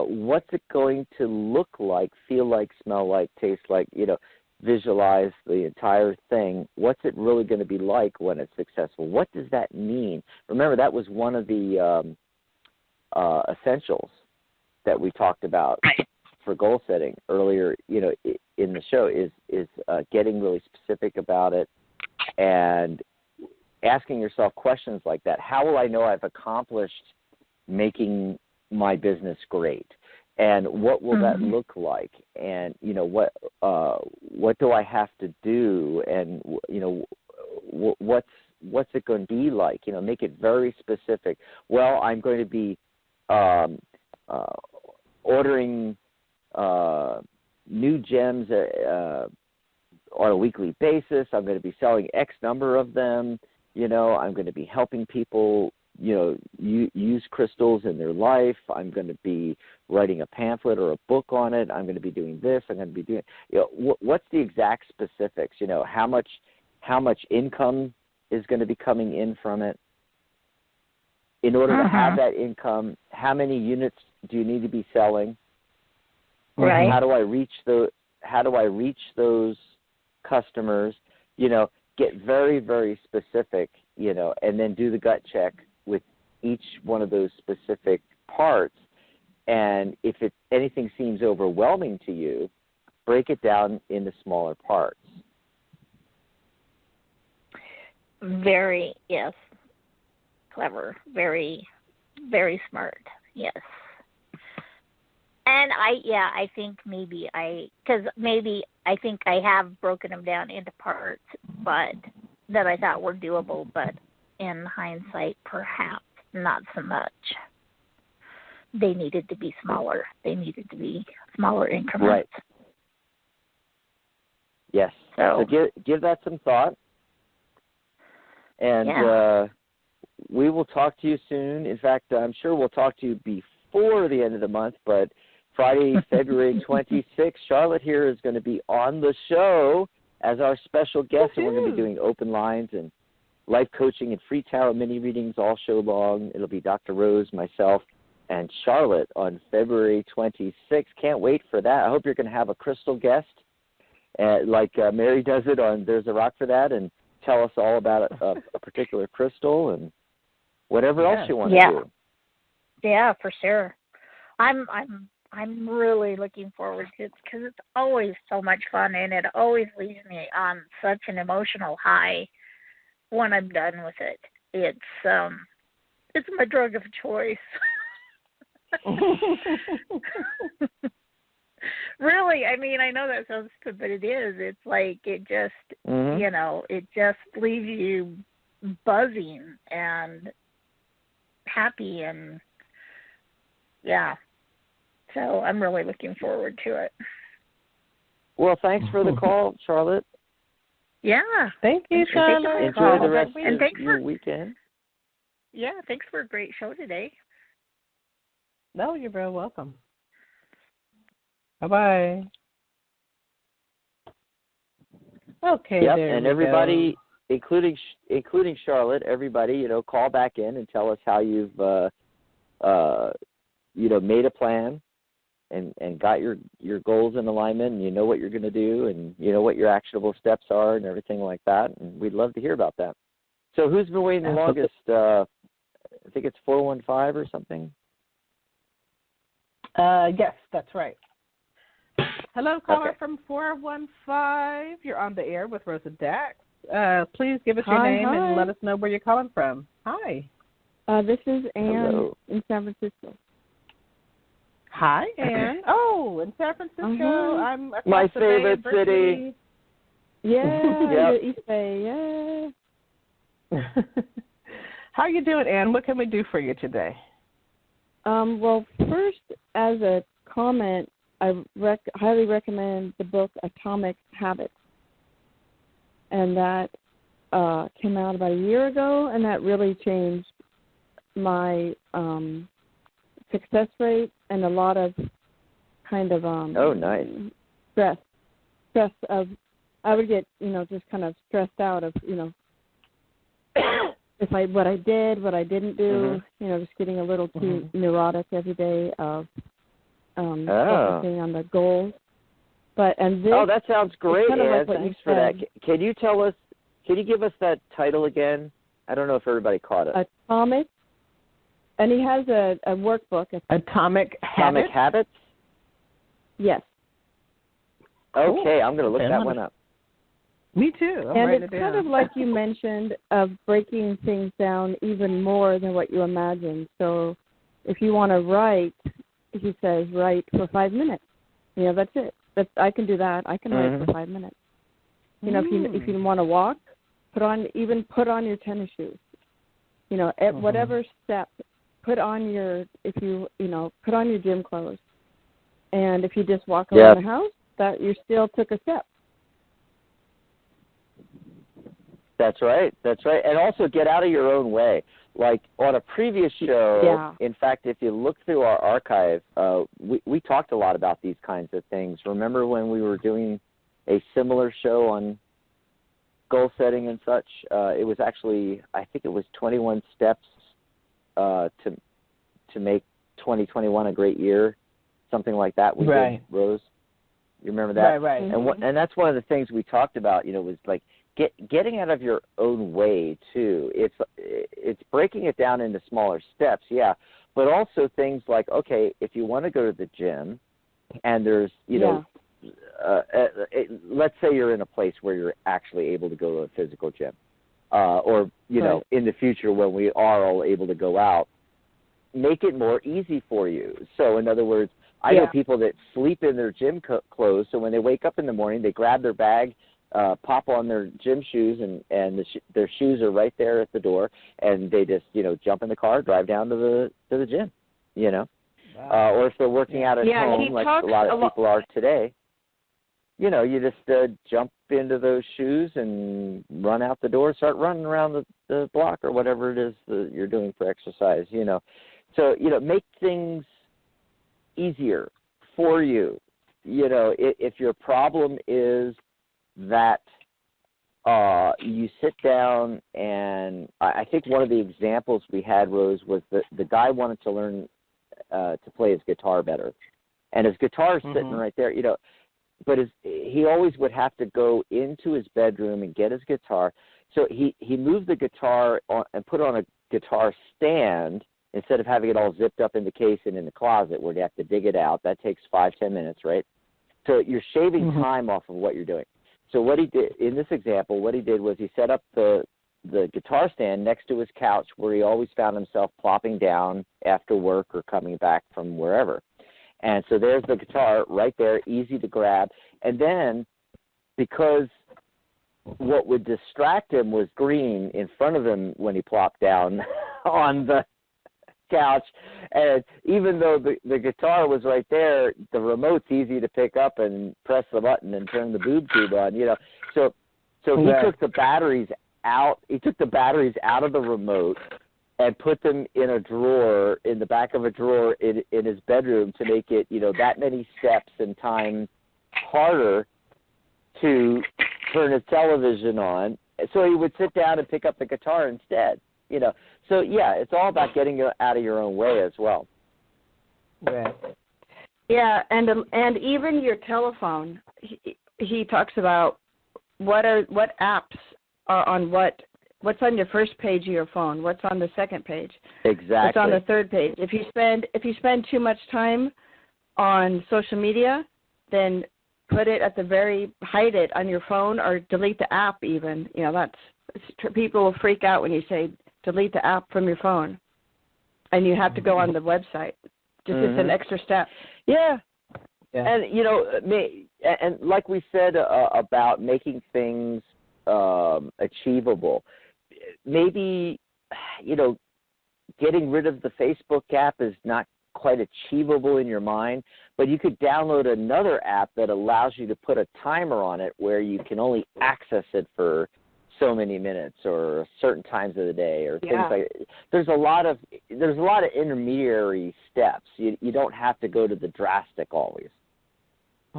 What's it going to look like, feel like, smell like, taste like, visualize the entire thing. What's it really going to be like when it's successful? What does that mean? Remember, that was one of the essentials that we talked about for goal setting earlier, in the show is getting really specific about it and asking yourself questions like that. How will I know I've accomplished making my business great? And what will that look like? And, what do I have to do? And, what's it going to be like? Make it very specific. Well, I'm going to be ordering new gems on a weekly basis. I'm going to be selling X number of them. I'm going to be helping people, use crystals in their life. I'm going to be writing a pamphlet or a book on it. I'm going to be doing this. I'm going to be doing, what's the exact specifics? How much income is going to be coming in from it? In order to have that income, how many units do you need to be selling? Right. How do I reach those customers? Get very, very specific, and then do the gut check with each one of those specific parts. And if anything seems overwhelming to you, break it down into smaller parts. Very, yes. Clever. Very, very smart. Yes. And I think I think I have broken them down into parts, but that I thought were doable, but in hindsight, perhaps not so much. They needed to be smaller. They needed to be smaller increments. Right. Yes. So give that some thought. And we will talk to you soon. In fact, I'm sure we'll talk to you before the end of the month, but Friday, February 26th, Charlotte here is going to be on the show as our special guest, and we're going to be doing open lines and life coaching and free tarot mini readings all show long. It'll be Dr. Rose, myself, and Charlotte on February 26th. Can't wait for that. I hope you're going to have a crystal guest, like Mary does it on There's a Rock for That, and tell us all about a particular crystal and whatever else you want to do. Yeah, for sure. I'm really looking forward to it because it's always so much fun, and it always leaves me on such an emotional high when I'm done with it. It's my drug of choice. Really, I mean, I know that sounds stupid, but it is. It's like it just, it just leaves you buzzing and happy, and yeah. So I'm really looking forward to it. Well, thanks for the call, Charlotte. Yeah. Thank you, Charlotte. Enjoy the rest of your weekend. Yeah, thanks for a great show today. No, you're very welcome. Bye-bye. Okay, yep, there and we everybody, go. including Charlotte, everybody, call back in and tell us how you've, made a plan and got your goals in alignment, and you know what you're going to do, and you know what your actionable steps are and everything like that, and we'd love to hear about that. So who's been waiting the longest? I think it's 415 or something? Yes, that's right. Hello, caller from 415. You're on the air with Rosa Dax. Please give us your name and let us know where you're calling from. Hi. This is Ann Hello. in San Francisco. Hi, Ann. Oh, in San Francisco. I'm my favorite city. Yeah, the East Bay. Yeah. How are you doing, Ann? What can we do for you today? Well, first, as a comment, I highly recommend the book Atomic Habits. And that came out about a year ago, and that really changed my success rate and a lot of kind of nice. stress of, I would get, just kind of stressed out of, if what I did, what I didn't do, just getting a little too neurotic every day of focusing on the goals. That sounds great, kind of Ann. like what Thanks you for that. said. Can you give us that title again? I don't know if everybody caught it. Atomic, and he has a workbook. Atomic Habits? Yes. Cool. Okay, I'm going to look that one up. Me too. And it's kind of like you mentioned, of breaking things down even more than what you imagined. So if you want to write, he says write for 5 minutes. That's it. I can do that. I can write for 5 minutes. If you want to walk, put on your tennis shoes. At whatever step, put on your gym clothes. And if you just walk around the house, that you still took a step. That's right. And also get out of your own way. Like on a previous show, in fact, if you look through our archive, we talked a lot about these kinds of things. Remember when we were doing a similar show on goal setting and such? It was actually, I think it was 21 steps to make 2021 a great year, something like that. We did, Rose. You remember that? Right. And that's one of the things we talked about. Was like getting out of your own way too. It's breaking it down into smaller steps, but also things like, okay, if you want to go to the gym, and there's let's say you're in a place where you're actually able to go to a physical gym, or in the future when we are all able to go out, make it more easy for you. So in other words, I know people that sleep in their gym clothes, so when they wake up in the morning, they grab their bag, pop on their gym shoes, and their shoes are right there at the door, and they just jump in the car, drive down to the gym, or if they're working out at home like a lot of people are today, you just jump into those shoes and run out the door, start running around the block or whatever it is that you're doing for exercise, So make things easier for you. If your problem is that you sit down, and I think one of the examples we had, Rose, was that the guy wanted to learn to play his guitar better, and his guitar is sitting right there, but he always would have to go into his bedroom and get his guitar. So he moved the guitar and put on a guitar stand instead of having it all zipped up in the case and in the closet where they have to dig it out. That takes 5-10 minutes, right? So you're shaving time off of what you're doing. So what he did in this example, what he did was he set up the the guitar stand next to his couch where he always found himself plopping down after work or coming back from wherever. And so there's the guitar right there, easy to grab. And then because what would distract him was green in front of him when he plopped down on the couch, and even though the guitar was right there, the remote's easy to pick up and press the button and turn the boob tube on, So he took the batteries out. He took the batteries out of the remote and put them in a drawer, in the back of a drawer in his bedroom to make it, that many steps and time harder to turn his television on. So he would sit down and pick up the guitar instead, So, yeah, it's all about getting out of your own way as well. Yeah, and even your telephone, he talks about what apps are on what's on your first page of your phone, what's on the second page, exactly, what's on the third page. If you spend too much time on social media, then hide it on your phone or delete the app even. People will freak out when you say delete the app from your phone, and you have to go on the website. It's an extra step. Yeah. And and like we said about making things achievable, maybe getting rid of the Facebook app is not quite achievable in your mind, but you could download another app that allows you to put a timer on it where you can only access it for so many minutes or certain times of the day or things like that. There's a lot of intermediary steps. You don't have to go to the drastic always.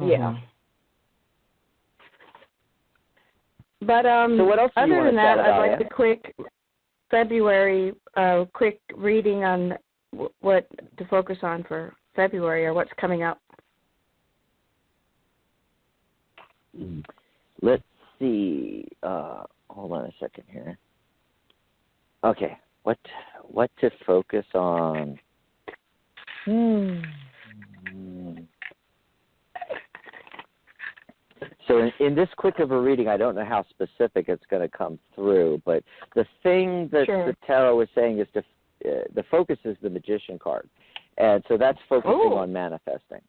Yeah. But so what else other than that, I'd like a quick February quick reading on what to focus on for February or what's coming up. Let's see. Hold on a second here. Okay, what to focus on? So in this quick of a reading, I don't know how specific it's going to come through, but the thing that the tarot was saying is the focus is the Magician card, and so that's focusing on manifesting.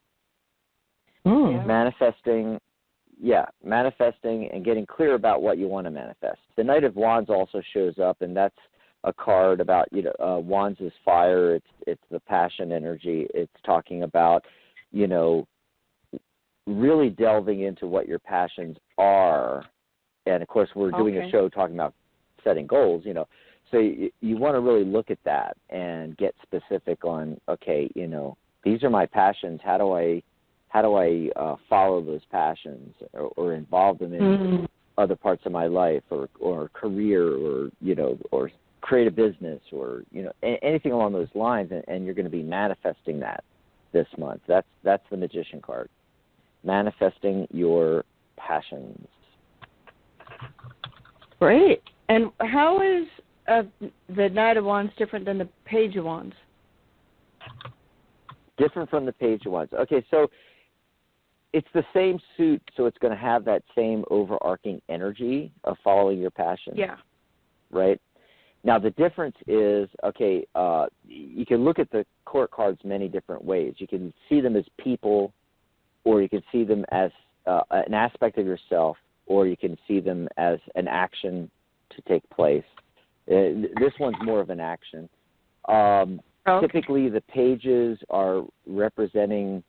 Manifesting and getting clear about what you want to manifest. The Knight of Wands also shows up, and that's a card about, Wands is fire. It's the passion energy. It's talking about, really delving into what your passions are. And, of course, we're doing a show talking about setting goals, So you want to really look at that and get specific on, okay, these are my passions. How do I follow those passions or involve them in other parts of my life or career or create a business or, anything along those lines, and you're going to be manifesting that this month. That's the Magician card. Manifesting your passions. Great. And how is the Knight of Wands different than the Page of Wands? Different from the Page of Wands. Okay, so it's the same suit, so it's going to have that same overarching energy of following your passion. Yeah. Right? Now, the difference is, you can look at the court cards many different ways. You can see them as people, or you can see them as an aspect of yourself, or you can see them as an action to take place. This one's more of an action. Typically, the pages are representing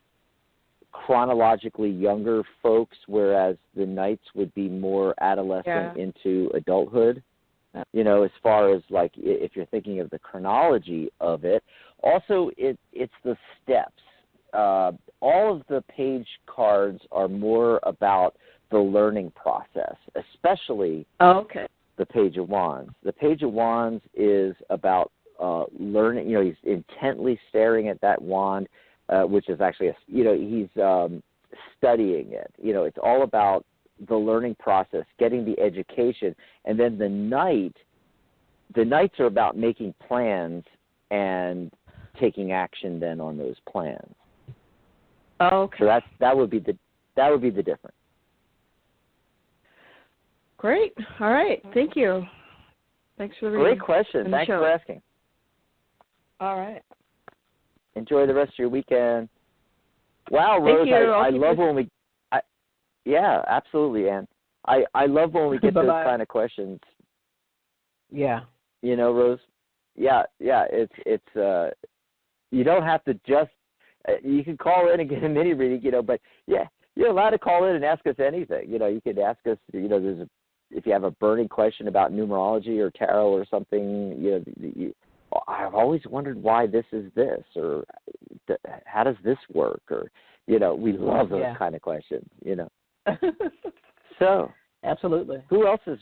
chronologically younger folks, whereas the knights would be more adolescent into adulthood. As far as like if you're thinking of the chronology of it. Also, it's the steps. All of the page cards are more about the learning process, especially the Page of Wands. The Page of Wands is about learning. He's intently staring at that wand, which is actually he's studying it. It's all about the learning process, getting the education, and then the knights are about making plans and taking action then on those plans. Okay. So that would be the difference. Great. All right. Thank you. Thanks for the reading. Great question. And Thanks show. for asking. All right. Enjoy the rest of your weekend. Wow, Thank Rose, you. I love when we yeah, absolutely, Ann. I love when we get those kind of questions. Yeah. You know, Rose. Yeah, it's you don't have to just you can call in and get a mini reading, you know, but yeah, you're allowed to call in and ask us anything. You know, you could ask us, you know, if you have a burning question about numerology or tarot or something, you know, I've always wondered why this is this, or how does this work, or, you know, we love those kind of questions, you know. So absolutely. Who else is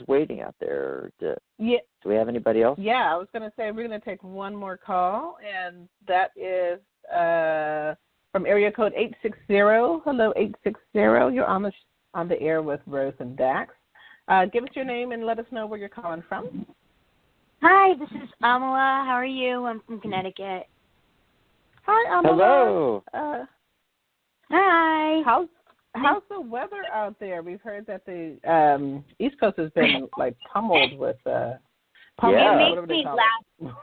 waiting out there? Do we have anybody else? Yeah, I was going to say we're going to take one more call, and that is from area code 860. Hello, 860. You're on the air with Rose and Dax. Give us your name and let us know where you're calling from. Hi, this is Amala. How are you? I'm from Connecticut. Hi, Amala. Hello. Hi. How's the weather out there? We've heard that the East Coast has been like pummeled with It makes me laugh.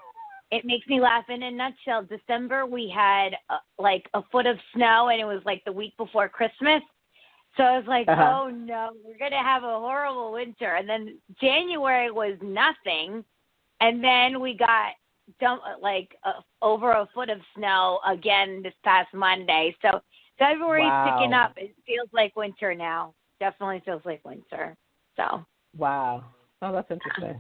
It makes me laugh. In a nutshell, December we had like a foot of snow, and it was like the week before Christmas. So I was like, oh no, we're gonna have a horrible winter. And then January was nothing, and then we got over a foot of snow again this past Monday. So February's picking up. It feels like winter now. Definitely feels like winter. So. Wow. Oh, that's interesting.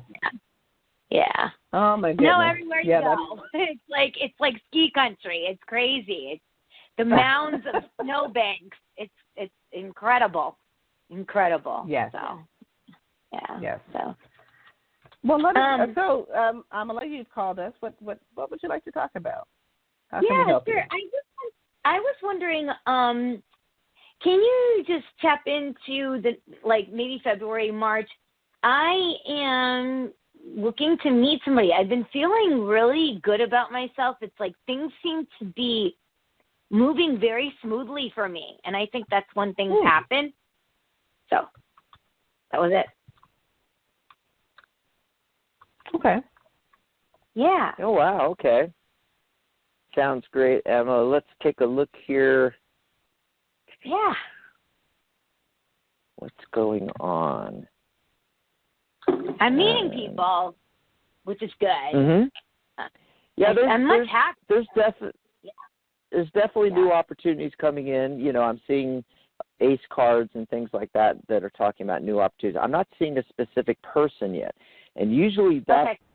Yeah. Oh my goodness. No, everywhere you go, it's like ski country. It's crazy. It's the mounds of snowbanks. It's incredible. Incredible. Yes. So. Yeah. Yes. So. Well, Amala, you've called us. What would you like to talk about? How can we help you? I was wondering, can you just tap into maybe February, March? I am looking to meet somebody. I've been feeling really good about myself. It's like things seem to be moving very smoothly for me, and I think that's when things happen. So that was it. Okay. Yeah. Oh, wow. Okay. Sounds great, Emma. Let's take a look here. Yeah. What's going on? I'm meeting people, which is good. Mm-hmm. Yeah, I'm much happier. There's definitely new opportunities coming in. You know, I'm seeing ace cards and things like that are talking about new opportunities. I'm not seeing a specific person yet. And usually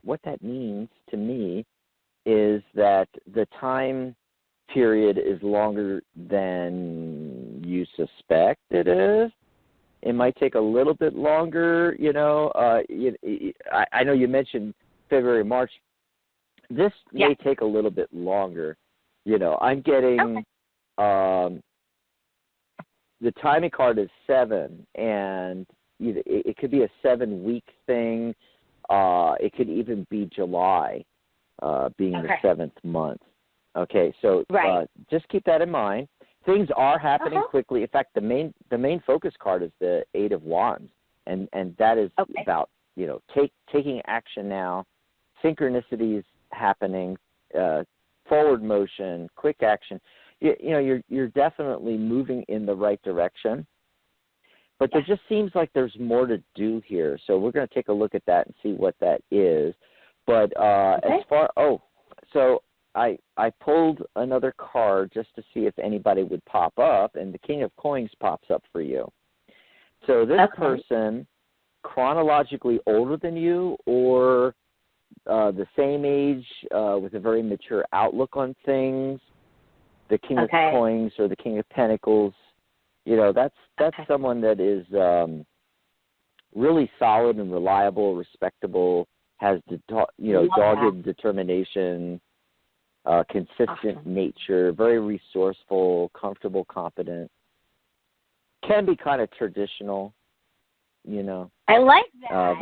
what that means to me is that the time period is longer than you suspect it is. It might take a little bit longer, you know. I know you mentioned February, March. This may take a little bit longer. You know, I'm getting the timing card is 7, and it could be a 7-week thing. It could even be July. Being the 7th month. Okay, so just keep that in mind. Things are happening quickly. In fact, the main focus card is the 8 of Wands, and that is about, you know, taking action now, synchronicities happening, forward motion, quick action. You know, you're definitely moving in the right direction. But there just seems like there's more to do here. So we're going to take a look at that and see what that is. But as far so I pulled another card just to see if anybody would pop up, and the King of Coins pops up for you. So this person, chronologically older than you, or the same age with a very mature outlook on things, the King of Coins or the King of Pentacles, you know, that's someone that is really solid and reliable, respectable, has dogged determination, consistent nature, very resourceful, comfortable, competent. Can be kind of traditional, you know. I like that.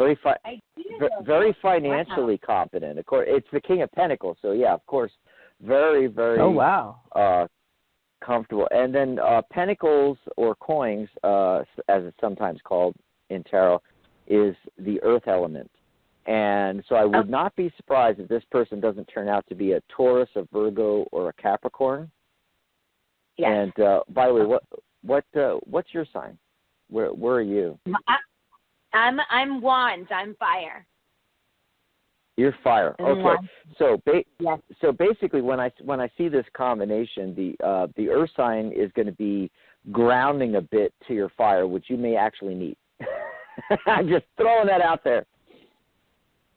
Very financially competent. Of course, it's the King of Pentacles, so yeah, of course, very, very. Oh wow. Comfortable, and then Pentacles or coins, as it's sometimes called in tarot, is the earth element. And so I would not be surprised if this person doesn't turn out to be a Taurus, a Virgo, or a Capricorn. Yes. And by the way, what's your sign? Where are you? I'm wands. I'm fire. You're fire. Okay. So yes. So basically, when I see this combination, the earth sign is going to be grounding a bit to your fire, which you may actually need. I'm just throwing that out there.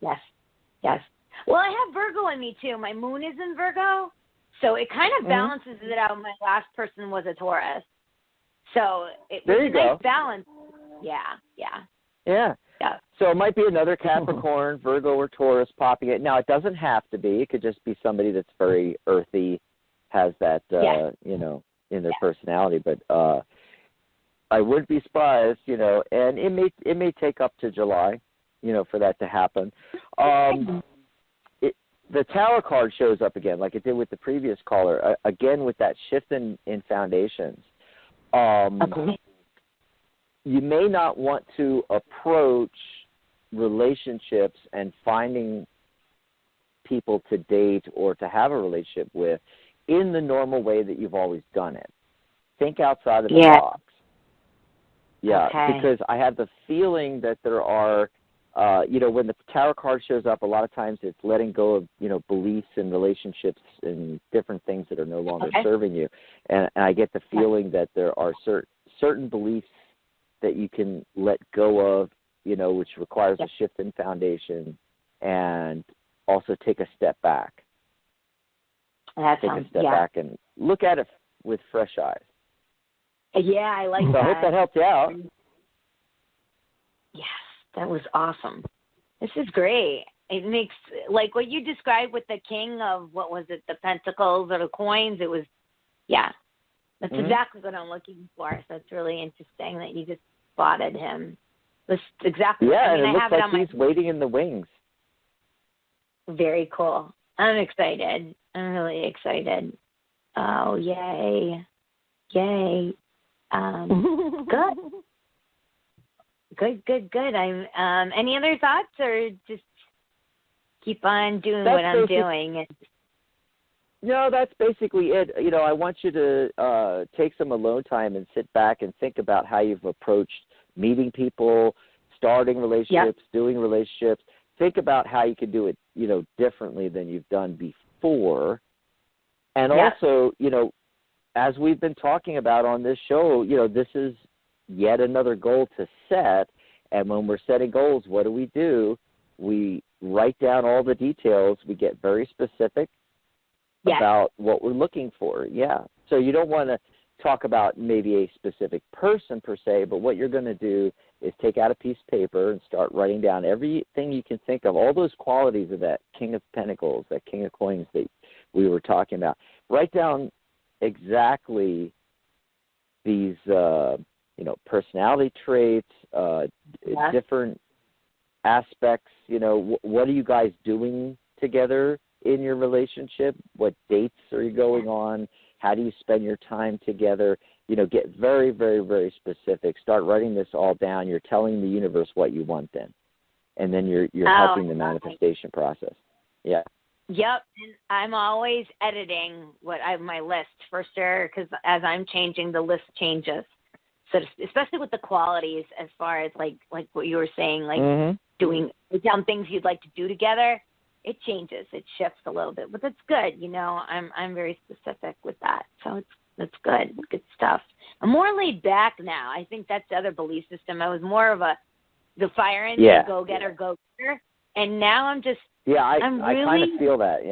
Yes. Yes. Well, I have Virgo in me too. My moon is in Virgo, so it kind of balances it out. My last person was a Taurus, so it was a nice balance. Yeah. So it might be another Capricorn, Virgo, or Taurus popping it. Now, it doesn't have to be. It could just be somebody that's very earthy, has that, in their personality. But I wouldn't be surprised, and it may take up to July, for that to happen. The Tower card shows up again, like it did with the previous caller, again with that shift in foundations. You may not want to approach relationships and finding people to date or to have a relationship with in the normal way that you've always done it. Think outside of the box. Yeah, because I have the feeling that there are, when the Tower card shows up, a lot of times it's letting go of, beliefs and relationships and different things that are no longer serving you. And I get the feeling that there are certain beliefs that you can let go of, which requires a shift in foundation, and also take a step back. Take a step back and look at it with fresh eyes. Yeah, I like that. I hope that helped you out. Yes, that was awesome. This is great. It makes, like what you described with the king of, what was it, the pentacles or the coins, it was, that's exactly what I'm looking for. So it's really interesting that you just spotted him. That's exactly. Yeah, I mean, and it looks like he's my... waiting in the wings. Very cool. I'm excited. I'm really excited. Oh, yay. Good. Good. I'm. Any other thoughts, or just keep on doing what I'm doing? No, that's basically it. I want you to take some alone time and sit back and think about how you've approached meeting people, starting relationships, doing relationships. Think about how you can do it, differently than you've done before. And also, as we've been talking about on this show, this is yet another goal to set. And when we're setting goals, what do? We write down all the details. We get very specific about what we're looking for. So you don't want to talk about maybe a specific person per se, but what you're going to do is take out a piece of paper and start writing down everything you can think of, all those qualities of that King of Pentacles, that King of Coins that we were talking about. Write down exactly these, personality traits, different aspects. What are you guys doing together in your relationship? What dates are you going on? How do you spend your time together? Get very, very, very specific. Start writing this all down. You're telling the universe what you want then. And then you're helping the manifestation process. Yeah. Yep. And I'm always editing my list for sure, because as I'm changing, the list changes. So especially with the qualities, as far as like what you were saying, like doing down things you'd like to do together, it changes, it shifts a little bit, but that's good. I'm very specific with that, so that's good stuff. I'm more laid back now. I think that's the other belief system. I was more of the fire engine, go getter, and now I'm just I kind of feel that.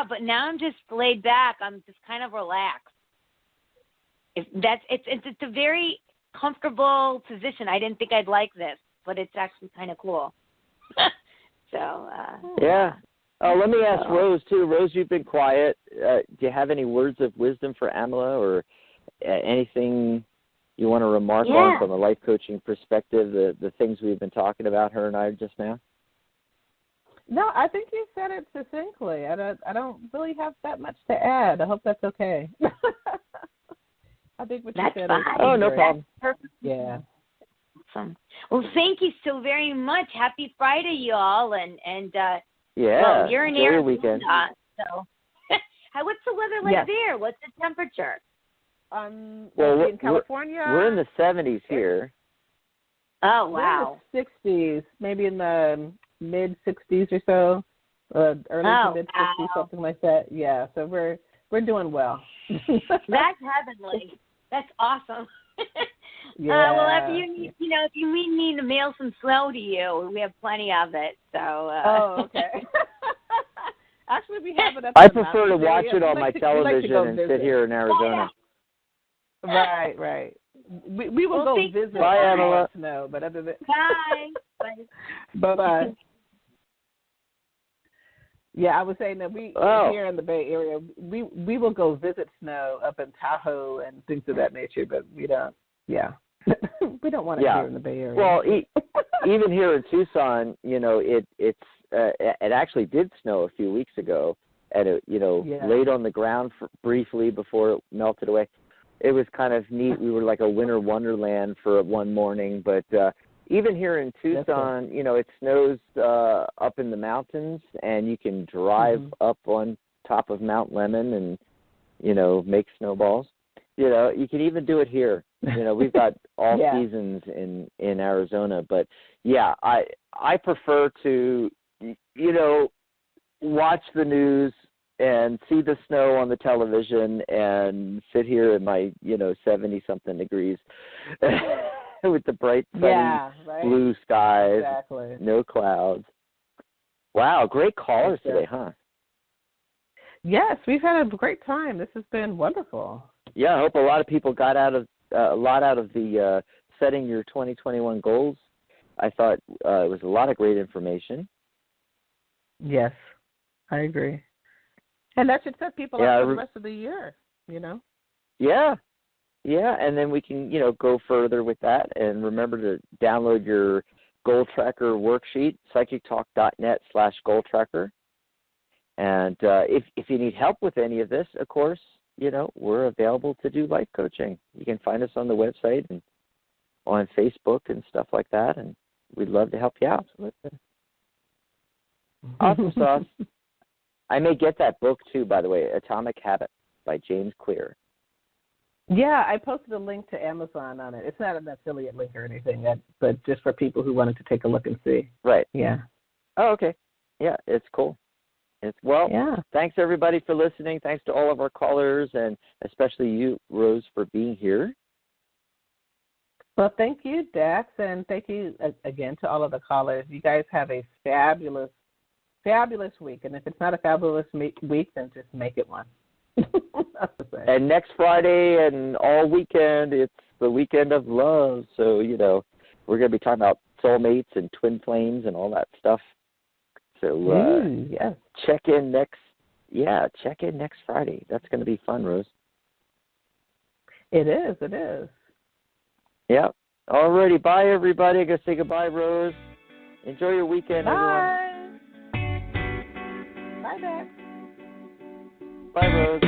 But now I'm just laid back. I'm just kind of relaxed. It's a very comfortable position. I didn't think I'd like this, but it's actually kind of cool. Let me ask Rose too. Rose, you've been quiet. Do you have any words of wisdom for Amala, or anything you want to remark on from a life coaching perspective? The things we've been talking about, her and I, just now. No, I think you said it succinctly. I don't really have that much to add. I hope that's okay. I think what you said is no problem. Perfect. Yeah. Awesome. Well, thank you so very much. Happy Friday, y'all. And well, you're in Arizona, weekend. so what's the weather like there? What's the temperature? Well, in California, we're in the 70s here. Oh, wow. We're in the 60s, maybe in the mid 60s or so, early to mid 60s, something like that. Yeah, so we're doing well. That's heavenly. That's awesome. Well, if you need me to mail some snow to you, we have plenty of it. So. Oh, okay. Actually, we have it up. I prefer to watch it on my television and sit here in Arizona. Right. We will go visit. Bye, Emma. Snow, but other than Bye. Bye. Yeah, I was saying that we here in the Bay Area, we will go visit snow up in Tahoe and things of that nature, but we don't. Yeah, we don't want it here in the Bay Area. Well, even here in Tucson, it actually did snow a few weeks ago, and it laid on the ground briefly before it melted away. It was kind of neat. We were like a winter wonderland for one morning, but even here in Tucson, it snows up in the mountains, and you can drive up on top of Mount Lemmon and, make snowballs. You can even do it here. We've got all seasons in Arizona, but I prefer to, watch the news and see the snow on the television and sit here in my, 70-something degrees with the bright, sunny blue skies, no clouds. Wow, great callers today, huh? Yes, we've had a great time. This has been wonderful. Yeah, I hope a lot of people got a lot out of the setting your 2021 goals. I thought it was a lot of great information. Yes, I agree. And that should set people up for the rest of the year, Yeah, and then we can, go further with that. And remember to download your Goal Tracker worksheet, psychictalk.net/Goal Tracker. And if you need help with any of this, of course, we're available to do life coaching. You can find us on the website and on Facebook and stuff like that, and we'd love to help you out. Awesome sauce. I may get that book, too, by the way, Atomic Habits by James Clear. Yeah, I posted a link to Amazon on it. It's not an affiliate link or anything, but just for people who wanted to take a look and see. Right. Yeah. Oh, okay. Yeah, it's cool. Thanks, everybody, for listening. Thanks to all of our callers, and especially you, Rose, for being here. Well, thank you, Dax, and thank you again to all of the callers. You guys have a fabulous week, and if it's not a fabulous week, then just make it one. And next Friday and all weekend, it's the weekend of love. So, we're going to be talking about soulmates and twin flames and all that stuff. So, check in next Friday. That's going to be fun, Rose. It is. Yeah. All righty. Bye, everybody. I'm going to say goodbye, Rose. Enjoy your weekend, everyone. Bye, Dax. Bye, Rose.